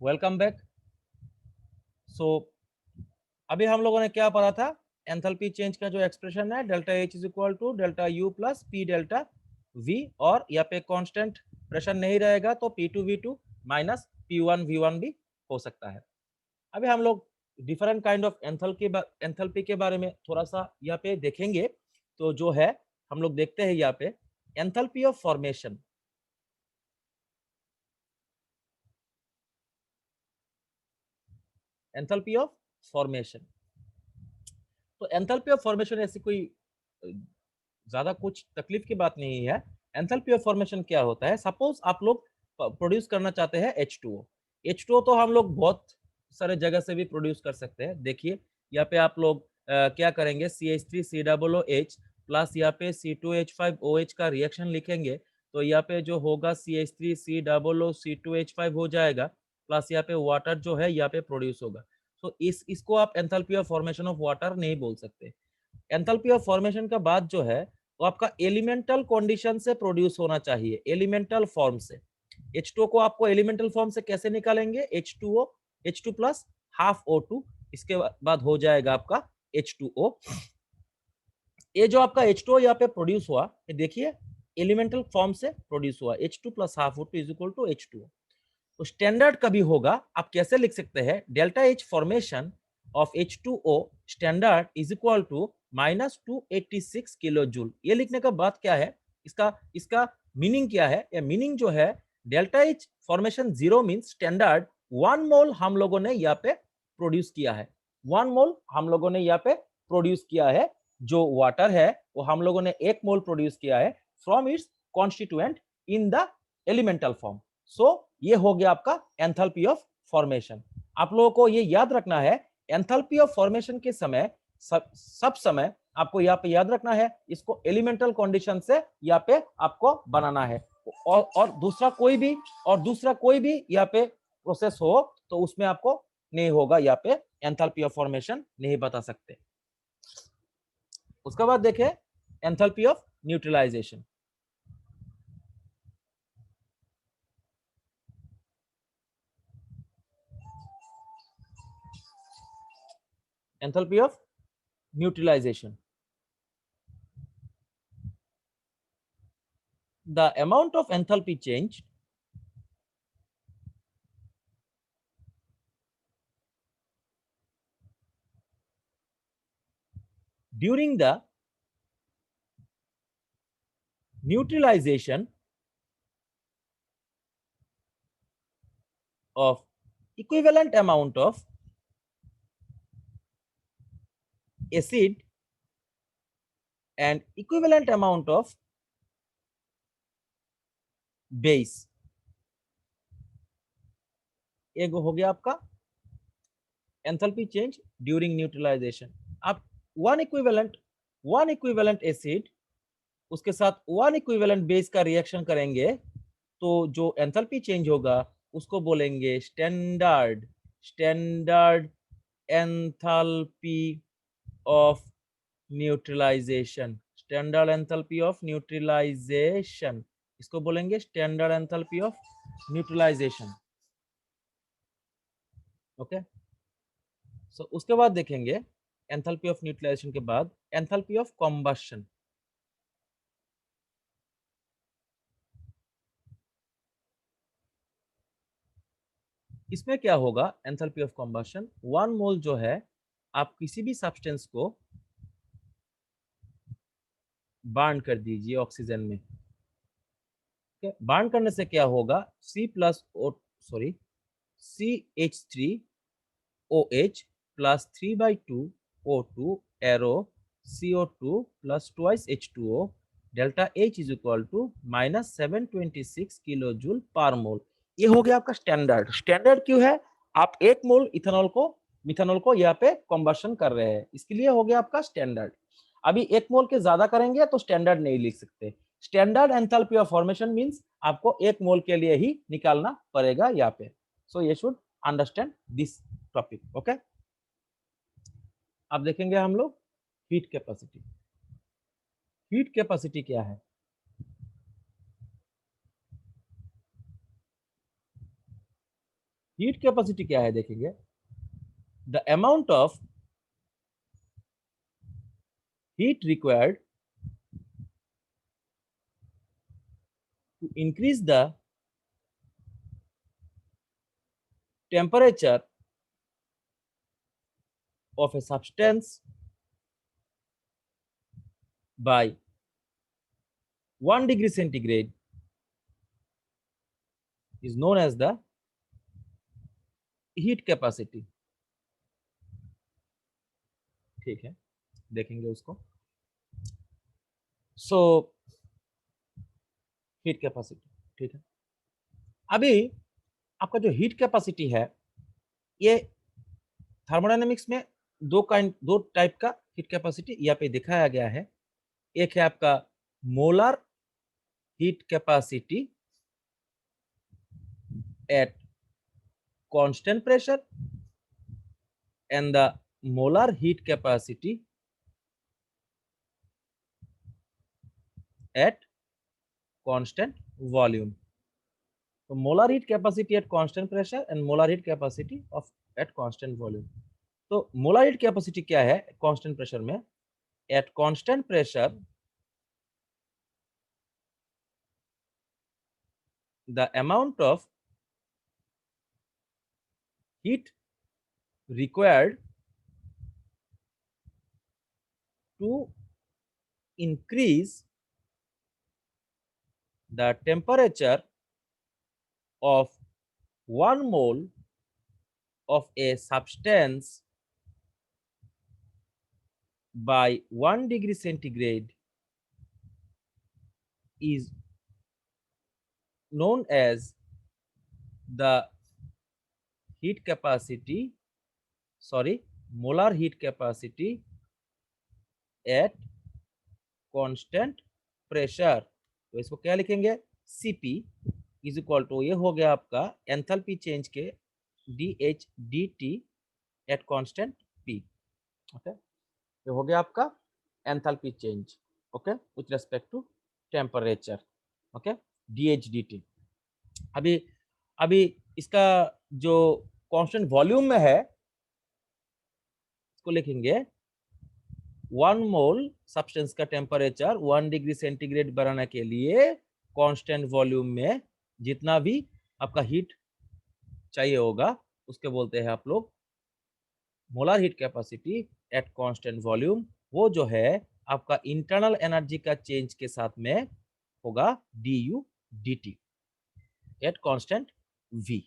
welcome back. सो अभी हम लोगों ने क्या पढ़ा था, एंथैल्पी चेंज का जो एक्सप्रेशन है delta H is equal to delta U plus P delta V, और यहाँ पे कांस्टेंट प्रेशर नहीं रहेगा तो P2 V2 minus P1 V1 भी हो सकता है। अभी हम लोग डिफरेंट काइंड ऑफ एंथैल्पी के बारे में थोड़ा सा यहाँ पे देखेंगे। तो जो है हम लोग देखते हैं यहाँ पे enthalpy of formation. Enthalpy of formation, तो एंथैल्पी ऑफ फॉर्मेशन ऐसी कोई ज्यादा कुछ तकलीफ की बात नहीं है। एंथैल्पी ऑफ फॉर्मेशन क्या होता है, सपोज आप लोग प्रोड्यूस करना चाहते हैं H2O। H2O तो हम लोग बहुत सारे जगह से भी प्रोड्यूस कर सकते हैं। देखिए यहाँ पे आप लोग क्या करेंगे, CH3COOH प्लस यहाँ पे C2H5OH का रिएक्शन लिखेंगे, तो यहाँ पे जो होगा CH3COOC2H5 हो जाएगा, प्लस यहाँ पे वाटर जो है यहाँ पे प्रोड्यूस होगा। तो इसको आप enthalpy of formation of water नहीं बोल सकते। एंथैल्पी ऑफ फॉर्मेशन का बाद जो है वो आपका एलिमेंटल कंडीशन से प्रोड्यूस होना चाहिए, एलिमेंटल फॉर्म से। H2O को आपको एलिमेंटल फॉर्म से कैसे निकालेंगे, H2O H2 plus half O2, इसके बाद हो जाएगा आपका H2O। ये जो आपका H2O यहाँ पे प्रोड्यूस हुआ, ये देखिए एलिमेंटल फॉर्म से प्रोड्यूस हुआ, H2 plus half O2 is equal to H2O। तो स्टैंडर्ड कभी होगा, आप कैसे लिख सकते हैं, delta H formation of H2O standard is equal to minus 286 kilo joule. ये लिखने का बात क्या है, इसका इसका मीनिंग क्या है, या मीनिंग जो है delta H formation 0 means standard 1 मोल हम लोगों ने यहाँ पे प्रोड्यूस किया है। 1 मोल हम लोगों ने यहाँ पे प्रोड्यूस किया है, जो वाटर है वो हम लोगों ने 1 मोल प्रोड्यूस किया है from its constituent in the elemental form. So ये हो गया आपका एंथैल्पी ऑफ फॉर्मेशन। आप लोगों को ये याद रखना है, एंथैल्पी ऑफ फॉर्मेशन के समय सब समय आपको यहाँ पे याद रखना है, इसको एलिमेंटल कंडीशन से यहाँ पे आपको बनाना है। और दूसरा कोई भी यहाँ पे प्रोसेस हो तो उसमें आपको नहीं होगा, यहाँ पे एंथैल्पी ऑफ फॉर्मेशन नहीं बता सकते। उसके बाद देखें enthalpy of neutralization. Enthalpy of neutralization, the amount of enthalpy change during the neutralization of equivalent amount of acid and equivalent amount of base. एक हो गया आपका एंथैल्पी चेंज ड्यूरिंग न्यूट्रलाइजेशन। आप वन इक्विवेलेंट एसिड उसके साथ one equivalent base का reaction करेंगे तो जो एंथैल्पी चेंज होगा उसको बोलेंगे standard enthalpy of neutralization. Standard enthalpy of neutralization, इसको बोलेंगे standard enthalpy of neutralization. Okay, so उसके बाद देखेंगे एंथैल्पी ऑफ न्यूट्रलाइजेशन के बाद एंथैल्पी ऑफ कॉम्बशन। इसमें क्या होगा एंथैल्पी ऑफ कॉम्बशन, 1 मोल जो है आप किसी भी सब्सटेंस को बार्न कर दीजिए ऑक्सीजन में। बार्न करने से क्या होगा, CH3OH plus 3/2O2 arrow CO2 plus twice H2O delta H is equal to -726 kilo joule per mole. ये हो गया आपका स्टैंडर्ड। स्टैंडर्ड क्यों है, आप 1 मोल मिथेनॉल को यहाँ पे कॉम्बशन कर रहे हैं, इसके लिए हो गया आपका स्टैंडर्ड। अभी 1 मोल के ज्यादा करेंगे तो स्टैंडर्ड नहीं लिख सकते। Standard enthalpy of formation means आपको 1 मोल के लिए ही निकालना पड़ेगा यहाँ पे। सो ये should understand this topic. Okay, अब देखेंगे हम लोग हीट कैपेसिटी। हीट कैपेसिटी क्या है, हीट कैपेसिटी क्या है देखेंगे। The amount of heat required to increase the temperature of a substance by 1 degree centigrade is known as the heat capacity। ठीक है, देखेंगे उसको। सो हीट कैपेसिटी, ठीक है। अभी आपका जो हीट कैपेसिटी है ये थर्मोडायनेमिक्स में दो टाइप का हीट कैपेसिटी यहाँ पे दिखाया गया है। एक है आपका molar heat capacity at constant pressure and the molar heat capacity at constant volume। तो molar heat capacity at constant pressure and molar heat capacity of at constant volume। तो molar heat capacity क्या है constant pressure में, at constant pressure the amount of heat required to increase the temperature of 1 mole of a substance by 1 degree centigrade is known as the heat capacity, molar heat capacity at constant pressure। तो इसको क्या लिखेंगे, Cp is equal to, ये हो गया आपका enthalpy change के dH dt at constant P। Okay, ये हो गया आपका enthalpy change, okay, with respect to temperature. Okay, dH dt। अभी इसका जो कांस्टेंट वॉल्यूम में है इसको लिखेंगे 1 मोल सब्सटेंस का टेम्परेचर 1 डिग्री सेंटीग्रेड बढ़ाने के लिए कांस्टेंट वॉल्यूम में जितना भी आपका हीट चाहिए होगा उसके बोलते हैं आप लोग molar heat capacity at constant volume. वो जो है आपका इंटरनल एनर्जी का चेंज के साथ में होगा du dt at constant v।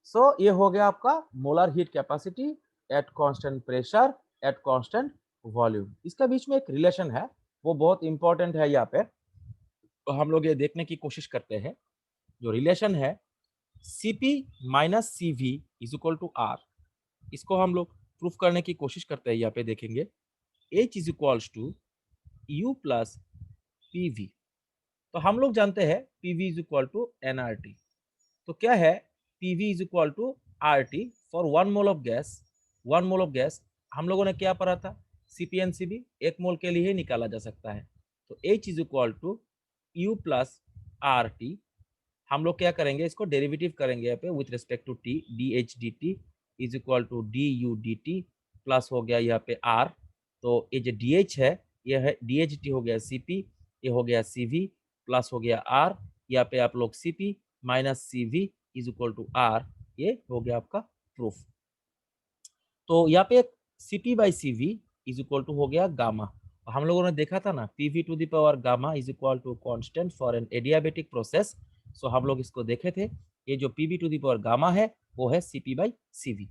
सो ये हो गया आपका molar heat capacity at constant pressure at constant volume. इसका बीच में एक रिलेशन है, वो बहुत इंपॉर्टेंट है यहाँ पे, तो हम लोग ये देखने की कोशिश करते हैं। जो रिलेशन है Cp minus Cv is equal to R, इसको हम लोग प्रूफ करने की कोशिश करते हैं। यहाँ पे देखेंगे H is equals to U plus PV। तो हम लोग जानते हैं PV is equal to nRT। तो क्या है PV is equal to RT for 1 mole of gas. 1 mole of gas हम लोगों ने क्या पढ़ा था, Cp एंड Cv 1 मोल के लिए ही निकाला जा सकता है। तो H is equal to U plus RT। हम लोग क्या करेंगे, इसको डेरिवेटिव करेंगे यहाँ पे with respect to T, D H D T is equal to D U D T plus हो गया यहाँ पे आर। तो ये जो डी एच है ये है डी एच टी हो गया सी पी, ये हो गया सी वी प्लस हो गया आर। यहाँ पे आप लोग C P minus C V is equal to R, ये हो गया आपका प्रूफ। तो यहाँ पे C P by C V is equal to हो गया गामा। हम लोगों ने देखा था ना P V to the power gamma is equal to constant for an adiabatic process. So हम लोग इसको देखे थे, ये जो P V to the power gamma है वो है सी पी बाई सी वी।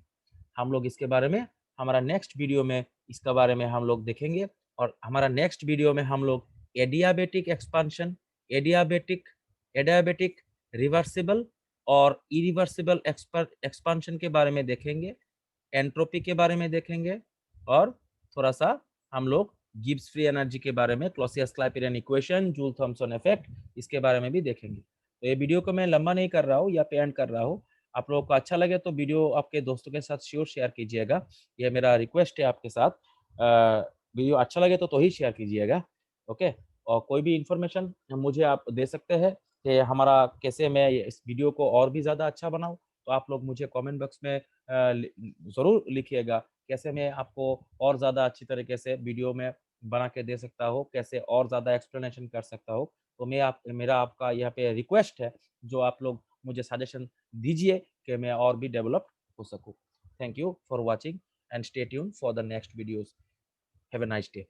हम लोग इसके बारे में हमारा नेक्स्ट वीडियो में इसका बारे में हम लोग देखेंगे। और हमारा नेक्स्ट वीडियो में हम लोग adiabatic expansion, adiabatic adiabatic reversible और इरिवर्सिबल एक्सपांशन के बारे में देखेंगे, एंट्रोपी के बारे में देखेंगे, और थोड़ा सा हम लोग गिब्स फ्री एनर्जी के बारे में, Clausius Clapeyron equation, Joule Thomson effect, इसके बारे में भी देखेंगे। तो ये वीडियो को मैं लंबा नहीं कर रहा हूँ या पे एंड कर रहा हूँ। आप लोगों को अच्छा लगे तो वीडियो आपके दोस्तों के साथ श्योर शेयर कीजिएगा, ये मेरा रिक्वेस्ट है आपके साथ। वीडियो अच्छा लगे तो ही शेयर कीजिएगा, ओके। और कोई भी इंफॉर्मेशन मुझे आप दे सकते हैं कि हमारा कैसे मैं इस वीडियो को और भी ज़्यादा अच्छा बनाऊँ, तो आप लोग मुझे कमेंट बॉक्स में ज़रूर लिखिएगा कैसे मैं आपको और ज़्यादा अच्छी तरीके से वीडियो में बना के दे सकता हूँ, कैसे और ज़्यादा एक्सप्लेनेशन कर सकता हूँ। तो मेरा आपका यहाँ पे रिक्वेस्ट है, जो आप लोग मुझे सजेशन दीजिए कि मैं और भी डेवलप हो सकूँ। Thank you for watching and stay tuned for the next videos. Have a nice day.